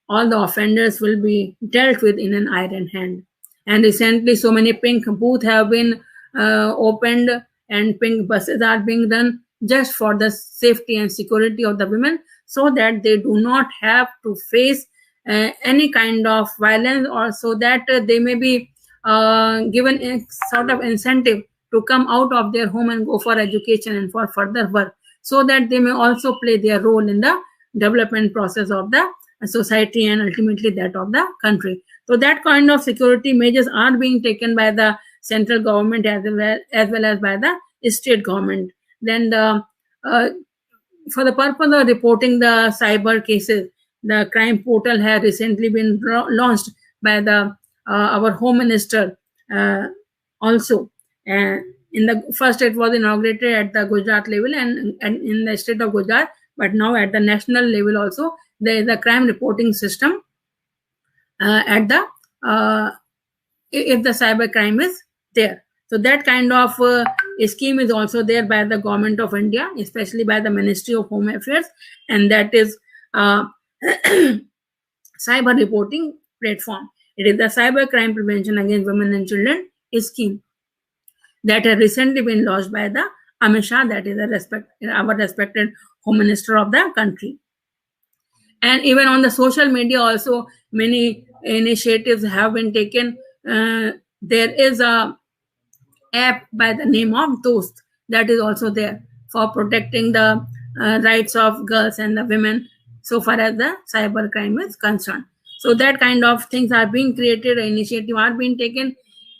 all the offenders will be dealt with in an iron hand. And recently, so many pink booths have been opened, and pink buses are being done just for the safety and security of the women, so that they do not have to face any kind of violence, or so that they may be given a sort of incentive to come out of their home and go for education and for further work, so that they may also play their role in the development process of the society and ultimately that of the country. So that kind of security measures are being taken by the central government as well as by the state government. Then for the purpose of reporting the cyber cases, the crime portal has recently been launched by the our Home Minister also. In the first, it was inaugurated at the Gujarat level and in the state of Gujarat, but now at the national level also there is a crime reporting system at the if the cyber crime is there. So that kind of scheme is also there by the Government of India, especially by the Ministry of Home Affairs, and that is cyber reporting platform. It is the Cyber Crime Prevention Against Women and Children scheme that has recently been launched by the Amit Shah, that is our respected Home Minister of the country. And even on the social media also, many initiatives have been taken. There is a app by the name of Dost that is also there for protecting the rights of girls and the women so far as the cyber crime is concerned. So that kind of things are being created, initiative are being taken,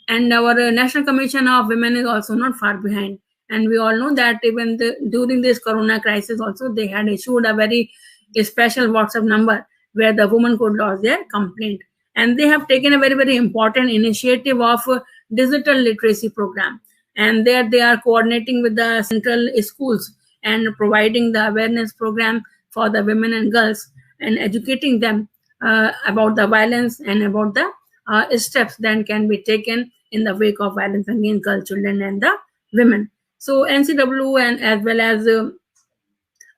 and our National Commission of Women is also not far behind. And we all know that even during this corona crisis also, they had issued a very special WhatsApp number where the woman could lodge their complaint. And they have taken a very, very important initiative of digital literacy program. And there they are coordinating with the central schools and providing the awareness program for the women and girls and educating them about the violence and about the steps that can be taken in the wake of violence against girls, children, and the women. So NCW and as well as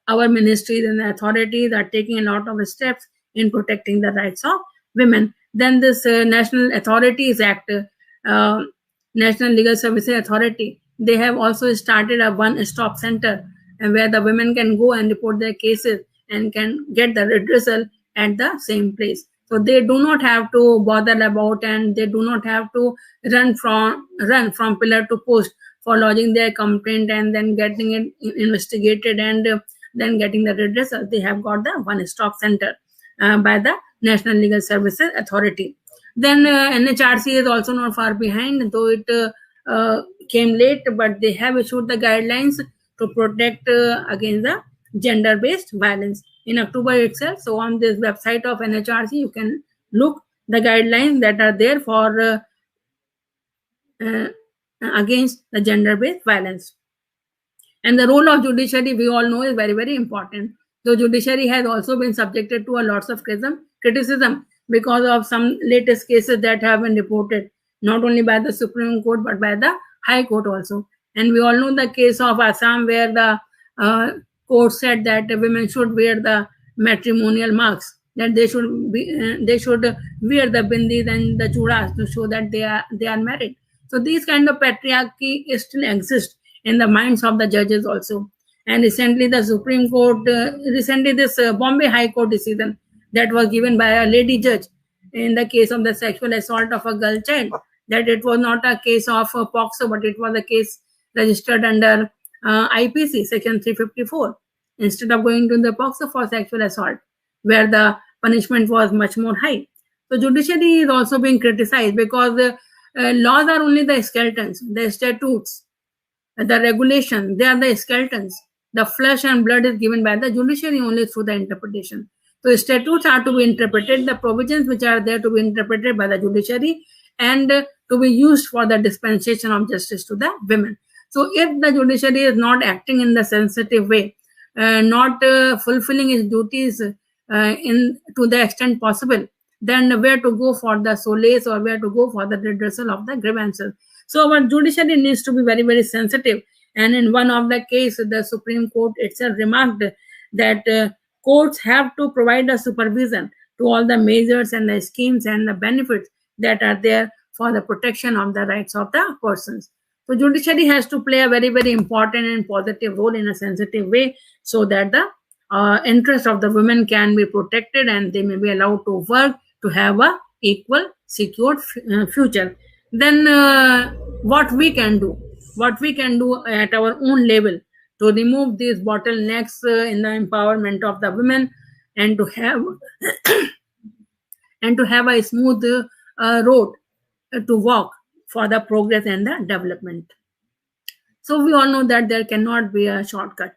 our ministries and authorities are taking a lot of steps in protecting the rights of women. Then this National Authorities Act, National Legal Services Authority, they have also started a one-stop center where the women can go and report their cases and can get the redressal at the same place. So they do not have to bother about, and they do not have to run from pillar to post for lodging their complaint and then getting it investigated and then getting the redressal. They have got the one-stop center by the National Legal Services Authority. Then NHRC is also not far behind, though it came late, but they have issued the guidelines to protect against the gender-based violence in October itself. So on this website of NHRC, you can look the guidelines that are there for against the gender-based violence. And the role of judiciary, we all know, is very, very important. The judiciary has also been subjected to a lots of criticism because of some latest cases that have been reported, not only by the Supreme Court, but by the High Court also. And we all know the case of Assam, where the court said that women should wear the matrimonial marks, that they should wear the bindis and the chudas to show that they are married. So these kind of patriarchy still exist in the minds of the judges also. And recently the Supreme Court, this Bombay High Court decision that was given by a lady judge in the case of the sexual assault of a girl child, that it was not a case of POCSO, but it was a case registered under IPC section 354, instead of going to the POCSO for sexual assault, where the punishment was much more high. So judiciary is also being criticized because laws are only the skeletons, the statutes. the regulation, they are the skeletons. The flesh and blood is given by the judiciary only through the interpretation. So statutes are to be interpreted, the provisions which are there to be interpreted by the judiciary and to be used for the dispensation of justice to the women. So if the judiciary is not acting in the sensitive way, not fulfilling its duties in to the extent possible, then where to go for the solace or where to go for the redressal of the grievances. So our judiciary needs to be very, very sensitive. And in one of the cases, the Supreme Court itself remarked that courts have to provide a supervision to all the measures and the schemes and the benefits that are there for the protection of the rights of the persons. So judiciary has to play a very, very important and positive role in a sensitive way so that the interest of the women can be protected and they may be allowed to work to have a equal, secured future. Then what we can do at our own level to remove these bottlenecks in the empowerment of the women and to have and to have a smooth road to walk for the progress and the development. So we all know that there cannot be a shortcut,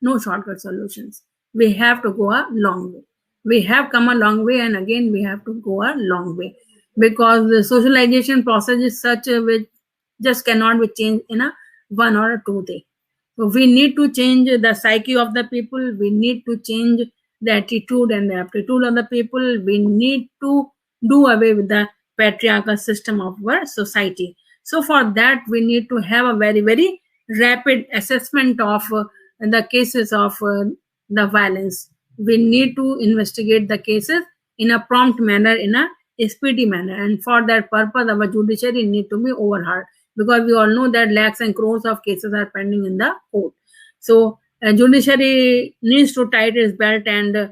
no shortcut solutions. We have to go a long way. We have come a long way, and again we have to go a long way, because the socialization process is such which just cannot be changed in a 1 or 2 days. So we need to change the psyche of the people. We need to change the attitude and the aptitude of the people. We need to do away with the patriarchal system of our society. So for that, we need to have a very, very rapid assessment of the cases of the violence. We need to investigate the cases in a prompt manner, in a speedy manner. And for that purpose, our judiciary need to be overhauled, because we all know that lakhs and crores of cases are pending in the court. So judiciary needs to tighten its belt and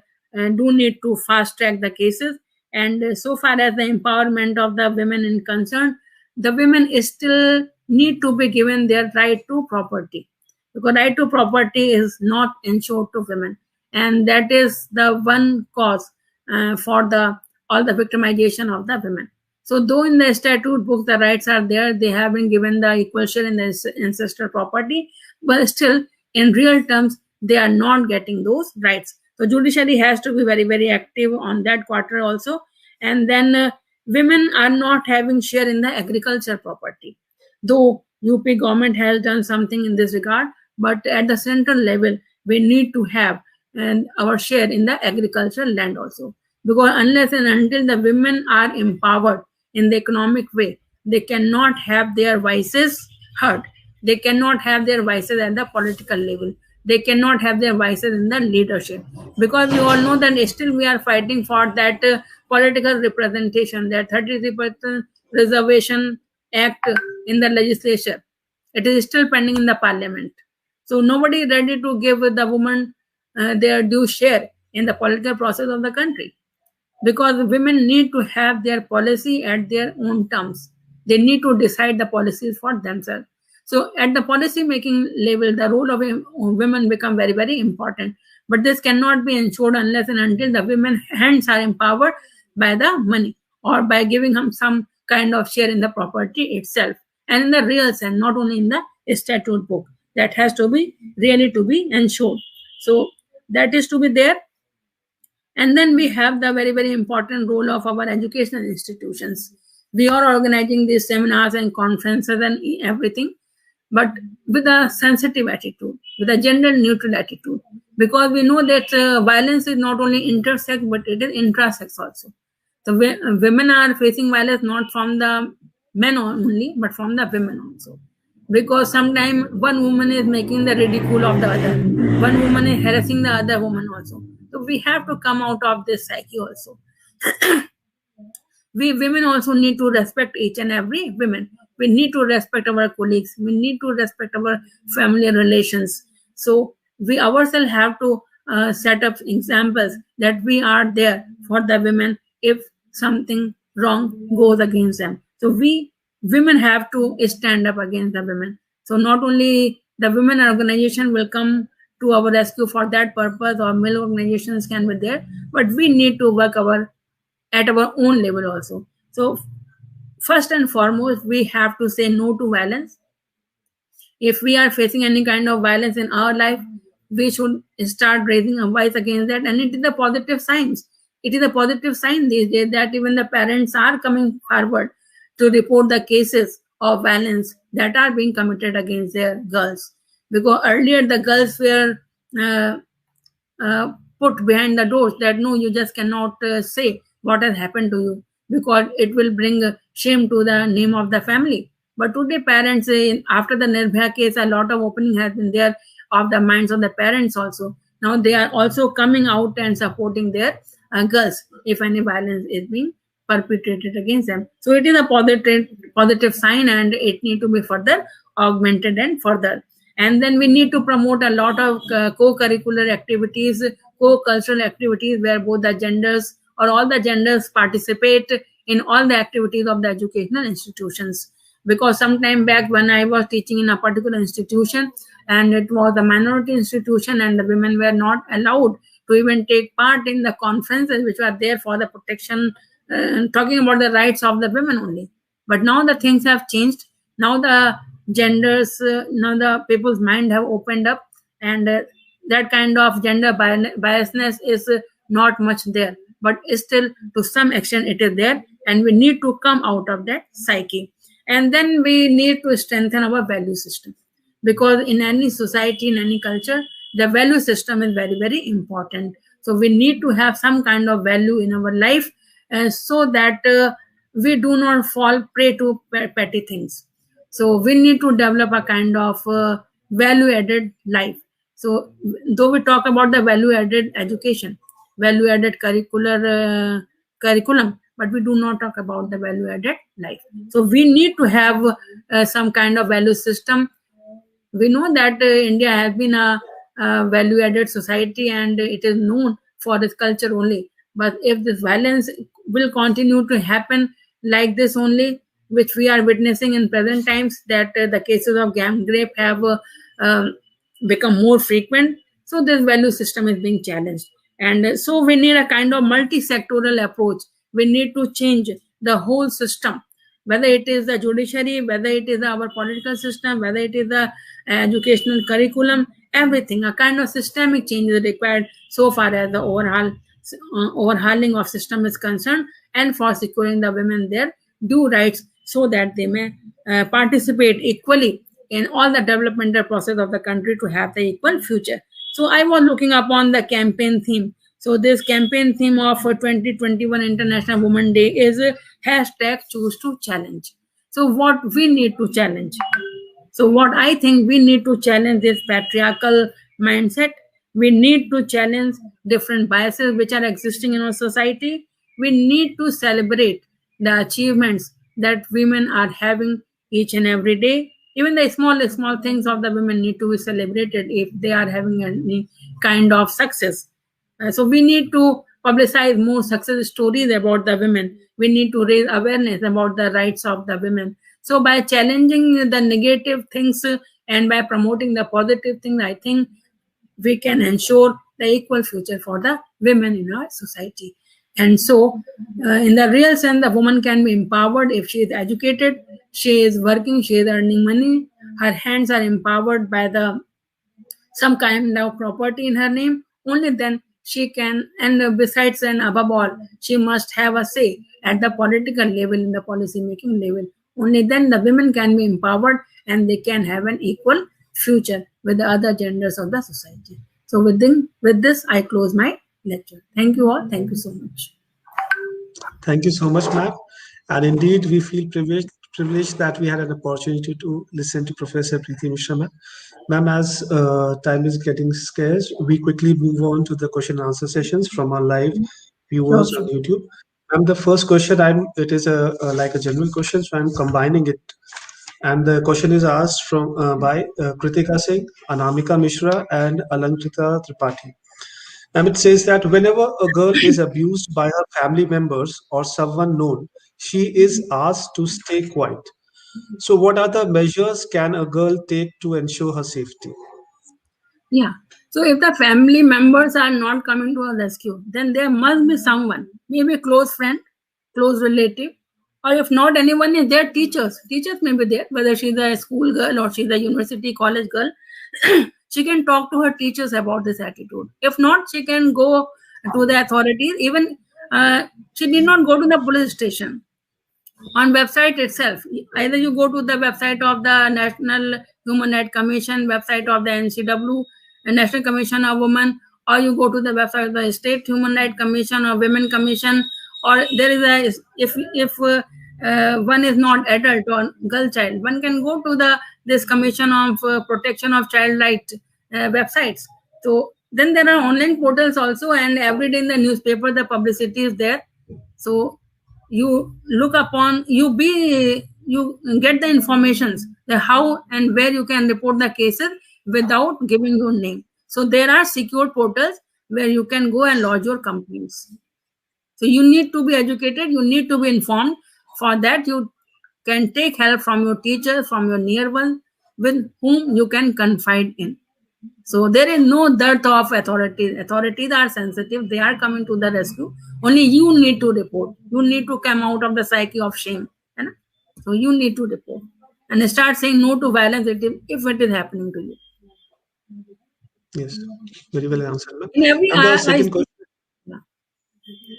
do need to fast track the cases. And so far as the empowerment of the women is concerned, the women still need to be given their right to property, because right to property is not ensured to women, and that is the one cause for all the victimization of the women. So though in the statute book the rights are there, they have been given the equal share in the ancestral property, but still in real terms they are not getting those rights. So judiciary has to be very, very active on that quarter also. And then women are not having share in the agriculture property, though UP government has done something in this regard, but at the central level we need to have our share in the agricultural land also, because unless and until the women are empowered in the economic way, they cannot have their voices heard. They cannot have their voices at the political level. They cannot have their voices in the leadership, because we all know that still we are fighting for that political representation, that 33% reservation act in the legislature. It is still pending in the parliament. So nobody is ready to give the women their due share in the political process of the country, because women need to have their policy at their own terms. They need to decide the policies for themselves. So at the policy making level, the role of women become very, very important. But this cannot be ensured unless and until the women hands are empowered by the money or by giving them some kind of share in the property itself, and in the real sense, not only in the statute book. That has to be really to be ensured. So that is to be there. And then we have the very, very important role of our educational institutions. We are organizing these seminars and conferences and everything, but with a sensitive attitude, with a gender neutral attitude, because we know that violence is not only intersex, but it is intrasex also. So women are facing violence not from the men only, but from the women also. Because sometimes one woman is making the ridicule of the other, one woman is harassing the other woman also. So we have to come out of this psyche also. We women also need to respect each and every woman. We need to respect our colleagues. We need to respect our family relations. So we ourselves have to set up examples that we are there for the women if something wrong goes against them. So we women have to stand up against the women. So not only the women organization will come to our rescue for that purpose, or male organizations can be there, but we need to work at our own level also. So first and foremost, we have to say no to violence. if we are facing any kind of violence in our life, we should start raising a voice against that. And it is a positive sign. It is a positive sign these days that even the parents are coming forward to report the cases of violence that are being committed against their girls. Because earlier the girls were put behind the doors, that no, you just cannot say what has happened to you, because it will bring shame to the name of the family. But today parents, after the Nirbhaya case, a lot of opening has been there of the minds of the parents also. Now they are also coming out and supporting their girls if any violence is being perpetrated against them. So it is a positive sign, and it need to be further augmented and further. And then we need to promote a lot of co-curricular activities, co-cultural activities, where both the genders or all the genders participate in all the activities of the educational institutions. Because sometime back when I was teaching in a particular institution, and it was a minority institution, and the women were not allowed to even take part in the conferences which were there for the protection, talking about the rights of the women only. But now the things have changed. Now the genders, now the people's mind have opened up, and that kind of gender biasness is not much there. But still, to some extent, it is there, and we need to come out of that psyche. And then we need to strengthen our value system, because in any society, in any culture, the value system is very, very important. So we need to have some kind of value in our life, so that we do not fall prey to petty things. So we need to develop a kind of value-added life. So though we talk about the value-added education, value-added curriculum, but we do not talk about the value-added life. So we need to have some kind of value system. We know that India has been a value-added society, and it is known for its culture only. But if this violence will continue to happen like this only, which we are witnessing in present times, that the cases of gang rape have become more frequent, so this value system is being challenged. And so we need a kind of multi-sectoral approach. We need to change the whole system, whether it is the judiciary, whether it is our political system, whether it is the educational curriculum, everything. A kind of systemic change is required so far as the overhauling of system is concerned, and for securing the women their due rights, so that they may participate equally in all the developmental process of the country to have the equal future. So I was looking upon the campaign theme. So this campaign theme of 2021 International Women Day is #Choose to Challenge. So what we need to challenge? So what I think we need to challenge is patriarchal mindset. We need to challenge different biases which are existing in our society. We need to celebrate the achievements that women are having each and every day. Even the small things of the women need to be celebrated if they are having any kind of success. So we need to publicize more success stories about the women. We need to raise awareness about the rights of the women. So by challenging the negative things and by promoting the positive things, I think we can ensure the equal future for the women in our society. And so in the real sense, the woman can be empowered if she is educated, she is working, she is earning money, her hands are empowered by some kind of property in her name. Only then she can, and besides and above all, she must have a say at the political level, in the policy making level. Only then the women can be empowered, and they can have an equal future with the other genders of the society. So with this, I close my lecture. Thank you all. Thank you so much. Thank you so much, ma'am. And indeed, we feel privileged that we had an opportunity to listen to Professor Preeti Mishra, ma'am. Ma'am, as time is getting scarce, we quickly move on to the question and answer sessions from our live viewers on YouTube. Ma'am, the first question, it is like a general question, so I'm combining it. And the question is asked by Kritika Singh, Anamika Mishra, and Alankrita Tripathi. And it says that whenever a girl is abused by her family members or someone known, she is asked to stay quiet. So what other measures can a girl take to ensure her safety? Yeah. So if the family members are not coming to her rescue, then there must be someone, maybe a close friend, close relative, or if not anyone is there, teachers may be there, whether she's a school girl or she's a university college girl. She can talk to her teachers about this attitude. If not, she can go to the authorities. Even she need not go to the police station. On website itself, either you go to the website of the National Human Rights Commission, website of the NCW, National Commission of Women, or you go to the website of the State Human Rights Commission or Women Commission, or there is a, if one is not adult or girl child, one can go to this Commission of Protection of Child Rights websites. So then there are online portals also, and every day in the newspaper the publicity is there. So you look upon, you get the informations, the how and where you can report the cases without giving your name. So there are secure portals where you can go and lodge your complaints. So you need to be educated, you need to be informed. For that, you can take help from your teacher, from your near one, with whom you can confide in. So there is no dearth of authorities. Authorities are sensitive. They are coming to the rescue. Only you need to report. You need to come out of the psyche of shame. Right? So you need to report and start saying no to violence if it is happening to you. Yes, very well answered. In every, second question.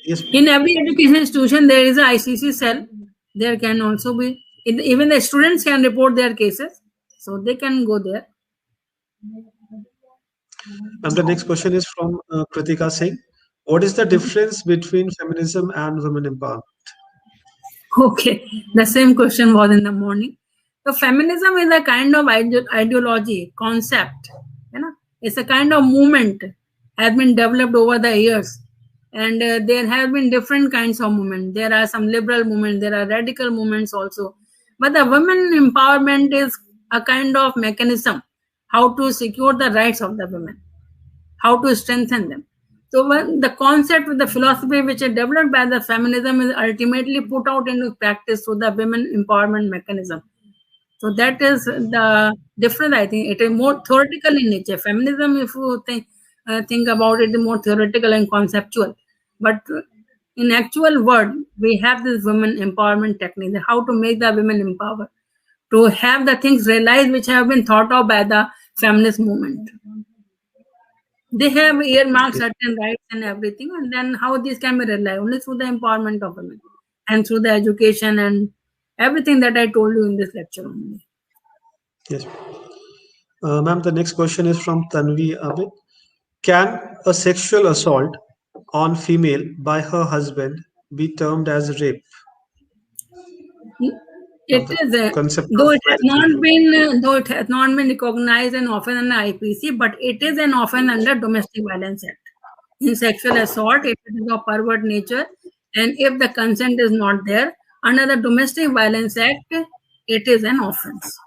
Yes. In every education institution, there is a ICC cell. There can also be, even the students can report their cases. So they can go there. And the next question is from Kritika Singh. What is the difference between feminism and women empowerment? Okay, the same question was in the morning. So feminism is a kind of ideology, concept. You know, it's a kind of movement, has been developed over the years. And there have been different kinds of movement. There are some liberal movements, there are radical movements also. But the women empowerment is a kind of mechanism, how to secure the rights of the women, how to strengthen them. So when the concept with the philosophy which is developed by the feminism is ultimately put out into practice through the women empowerment mechanism. So that is the difference. I think it is more theoretical in nature. Feminism, if you think about it, is more theoretical and conceptual. But in actual word, we have this women empowerment technique, how to make the women empowered, to have the things realized which have been thought of by the feminist movement. They have earmarked certain rights and everything, and then how this can be realized only through the empowerment of women and through the education and everything that I told you in this lecture only. Yes. Ma'am, the next question is from Tanvi Abid. Can a sexual assault on female by her husband be termed as rape? It is, though it has not been recognized and often under IPC, but it is an offense under Domestic Violence Act. In sexual assault, if it is of pervert nature, and if the consent is not there, under the Domestic Violence Act, it is an offense.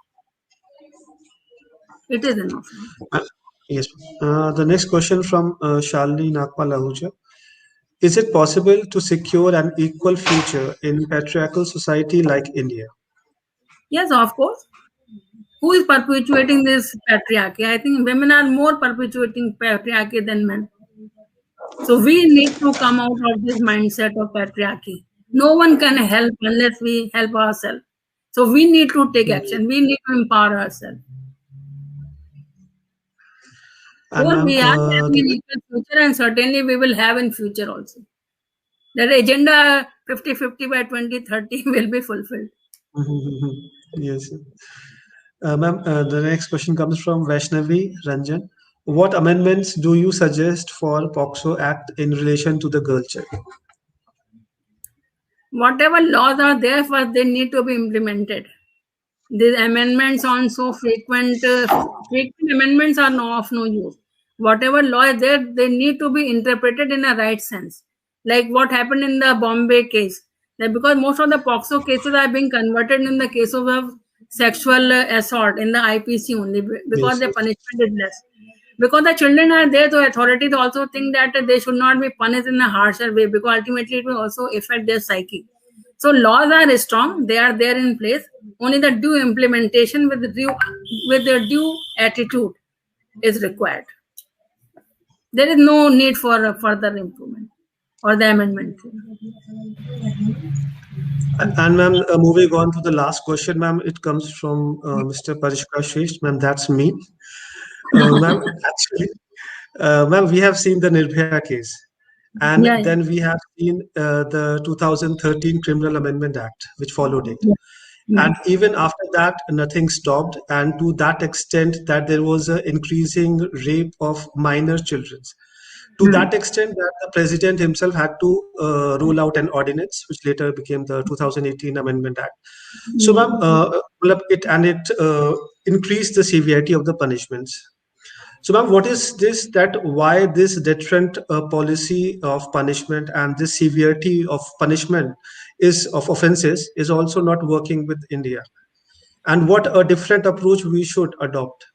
It is an offense. Yes. The next question from Shalini Nagpal Ahuja. Is it possible to secure an equal future in patriarchal society like India? Yes, of course. Who is perpetuating this patriarchy? I think women are more perpetuating patriarchy than men. So we need to come out of this mindset of patriarchy. No one can help unless we help ourselves. So we need to take action. We need to empower ourselves. So we are having an equal future, and certainly we will have in future also. That agenda 50-50 by 2030 will be fulfilled. Yes. Ma'am, the next question comes from Vaishnavi Ranjan. What amendments do you suggest for POCSO Act in relation to the girl child? Whatever laws are there, first they need to be implemented. These amendments on so frequent amendments are of no use. Whatever law is there, they need to be interpreted in a right sense. Like what happened in the Bombay case. That because most of the POCSO cases are being converted in the case of sexual assault in the IPC only, because the punishment is less. Because the children are there, so authorities also think that they should not be punished in a harsher way, because ultimately it will also affect their psyche. So laws are strong, they are there in place. Only the due implementation with the due attitude is required. There is no need for further improvement or the amendment. And ma'am, moving on to the last question, ma'am, it comes from Mr. Parishka Shresh. Ma'am, that's me. Ma'am, actually, ma'am, we have seen the Nirbhaya case, and Yeah, then we have seen the 2013 Criminal Amendment Act, which followed it. yeah, yeah. And even after that, nothing stopped. And to that extent, that there was an increasing rape of minor children. To that extent, that the president himself had to roll out an ordinance, which later became the 2018 Amendment Act. So, ma'am, it increased the severity of the punishments. So, ma'am, what is this? That why this deterrent policy of punishment and this severity of punishment is of offenses is also not working with India, and what a different approach we should adopt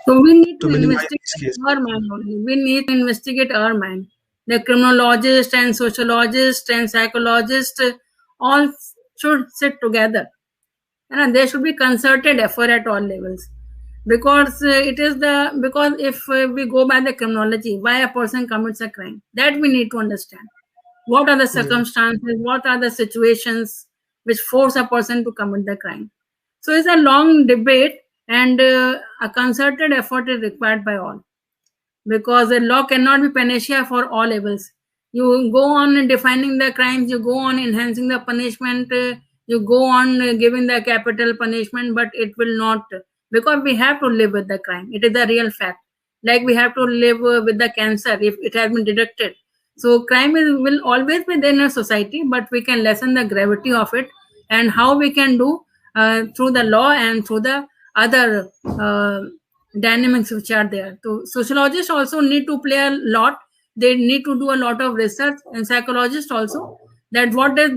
So we need to to minimize investigate these cases. our mind only. We need to investigate our mind. The criminologist and sociologist and psychologist all should sit together. And there should be concerted effort at all levels. Because because if we go by the criminology, why a person commits a crime, that we need to understand. What are the circumstances? What are the situations which force a person to commit the crime? So it's a long debate, and a concerted effort is required by all, because the law cannot be panacea for all levels. You go on defining the crimes, you go on enhancing the punishment, you go on giving the capital punishment, but it will not, because we have to live with the crime. It is a real fact. Like we have to live with the cancer if it has been detected. So crime will always be there in a society, but we can lessen the gravity of it, and how we can do through the law and through the other dynamics which are there. So sociologists also need to play a lot. They need to do a lot of research, and psychologists also, that what does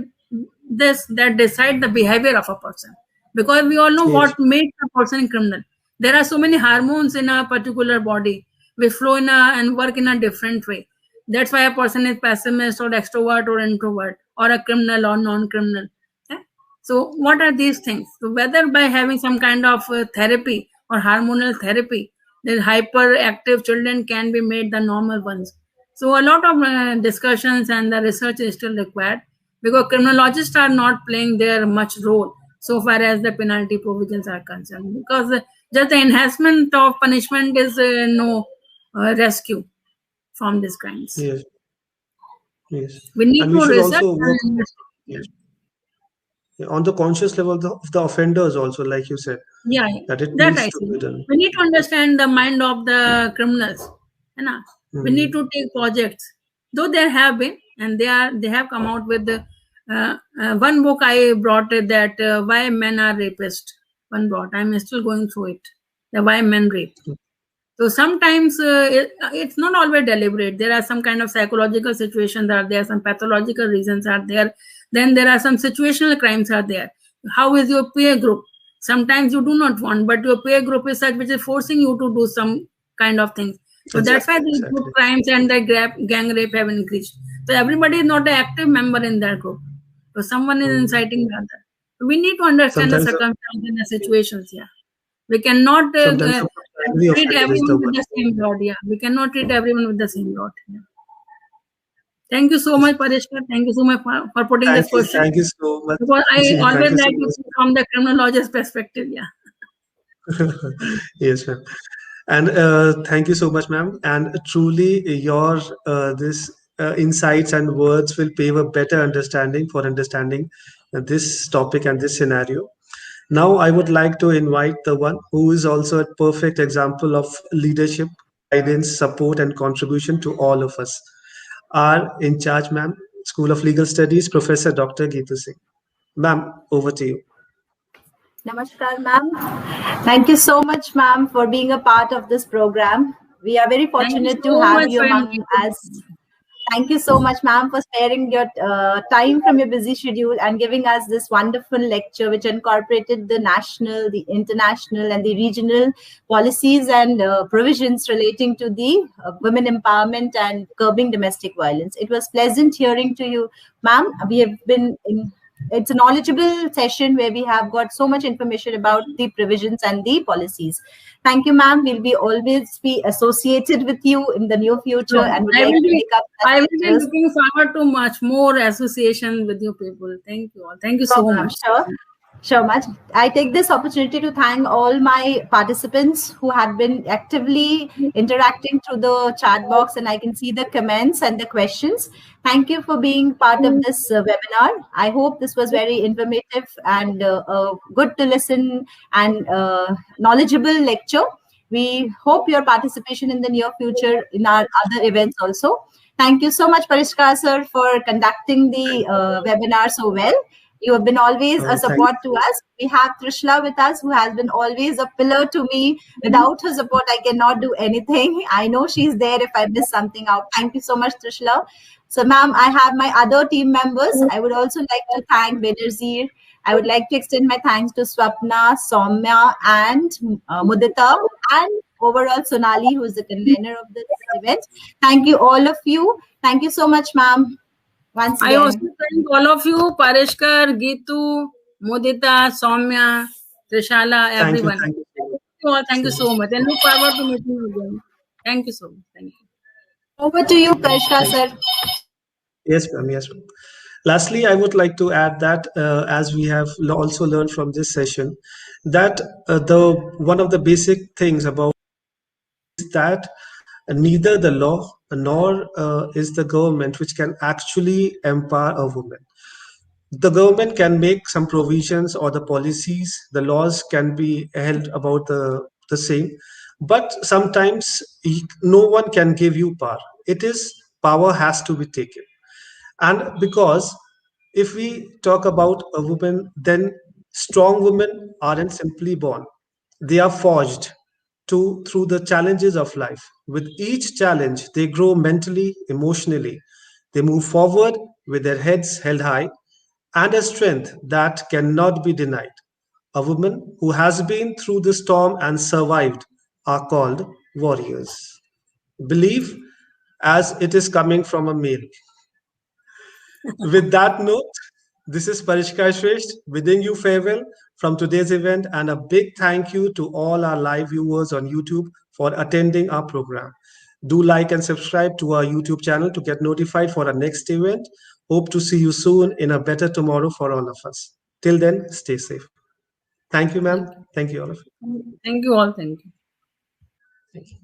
this that decide the behavior of a person, because we all know what makes a person criminal. There are so many hormones in a particular body which flow in and work in a different way. That's why a person is pessimist or extrovert or introvert, or a criminal or non-criminal. So what are these things? So whether by having some kind of therapy or hormonal therapy, the hyperactive children can be made the normal ones. So a lot of discussions and the research is still required, because criminologists are not playing their much role so far as the penalty provisions are concerned, because just the enhancement of punishment is no rescue from these crimes. Yes, yes. We need And to we should research also work and investigate. on the conscious level of the offenders also, like you said, Yeah, that it that needs I to see. be done. We need to understand the mind of the criminals. You know? We need to take projects. Though there have been, and they have come out with one book I brought, that why men are rapists. One brought. I'm still going through it. The why men rape. So sometimes it's not always deliberate. There are some kind of psychological situations are there, some pathological reasons are there. Then there are some situational crimes are there. How is your peer group? Sometimes you do not want, but your peer group is such which is forcing you to do some kind of things. So that's why these group crimes and the gang rape have increased. So everybody is not an active member in that group. So someone is inciting the other. So we need to understand the circumstances and the situations. Yeah. We cannot treat everyone with the same rod. Yeah, we cannot treat everyone with the same rod. Yeah. Thank you so much, Parishka. Thank you so much for putting this question. Thank you so much. Because I always like to see from the criminologist perspective. Yeah. Yes, ma'am. And thank you so much, ma'am. And truly, your this insights and words will pave a better understanding for understanding this topic and this scenario. Now, I would like to invite the one who is also a perfect example of leadership, guidance, support, and contribution to all of us. Our in charge, ma'am, School of Legal Studies, Professor Dr. Geetu Singh. Ma'am, over to you. Namaskar, ma'am. Thank you so much, ma'am, for being a part of this program. We are very fortunate to have you among us. Thank you so much, ma'am, for sparing your time from your busy schedule and giving us this wonderful lecture, which incorporated the national, the international, and the regional policies and provisions relating to the women empowerment and curbing domestic violence. It was pleasant hearing to you, ma'am. We have been it's a knowledgeable session where we have got so much information about the provisions and the policies. Thank you, ma'am. We'll be always be associated with you in the near future, and would I like will to be, make up I will be letters. looking forward to much more association with you people. Thank you all. Thank you so much. Sure, much. I take this opportunity to thank all my participants who had been actively interacting through the chat box, and I can see the comments and the questions. Thank you for being part of this webinar. I hope this was very informative and good to listen and knowledgeable lecture. We hope your participation in the near future in our other events also. Thank you so much, Parishkar sir, for conducting the webinar so well. You have been always a support to us. We have Trishla with us, who has been always a pillar to me. Without her support, I cannot do anything. I know she's there if I miss something out. Thank you so much, Trishla. So, ma'am, I have my other team members. I would also like to thank Bederzir. I would like to extend my thanks to Swapna, Soumya, and Mudita, and overall Sonali, who is the convener of this event. Thank you, all of you. Thank you so much, ma'am. Once again. I also thank all of you, Parishkar, Geetu, Mudita, Soumya, Trishala, everyone. Thank Thank you so much. And look forward to meeting you again. Thank you so much. Thank you. Over to you, Parishkar sir. Yes, ma'am. Yes, ma'am. Lastly, I would like to add that as we have also learned from this session, that one of the basic things about is that neither the law nor is the government which can actually empower a woman. The government can make some provisions or the policies, the laws can be held about the same, but sometimes no one can give you power. It is power has to be taken. And because if we talk about a woman, then strong women aren't simply born, they are forged through the challenges of life. With each challenge, they grow mentally, emotionally. They move forward with their heads held high and a strength that cannot be denied. A woman who has been through the storm and survived are called warriors. Believe as it is coming from a male. With that note, this is Parishkar Shresht bidding you farewell from today's event, and a big thank you to all our live viewers on YouTube for attending our program. Do like and subscribe to our YouTube channel to get notified for our next event. Hope to see you soon in a better tomorrow for all of us. Till then, stay safe. Thank you, ma'am. Thank you, all of you. Thank you all. Thank you. Thank you.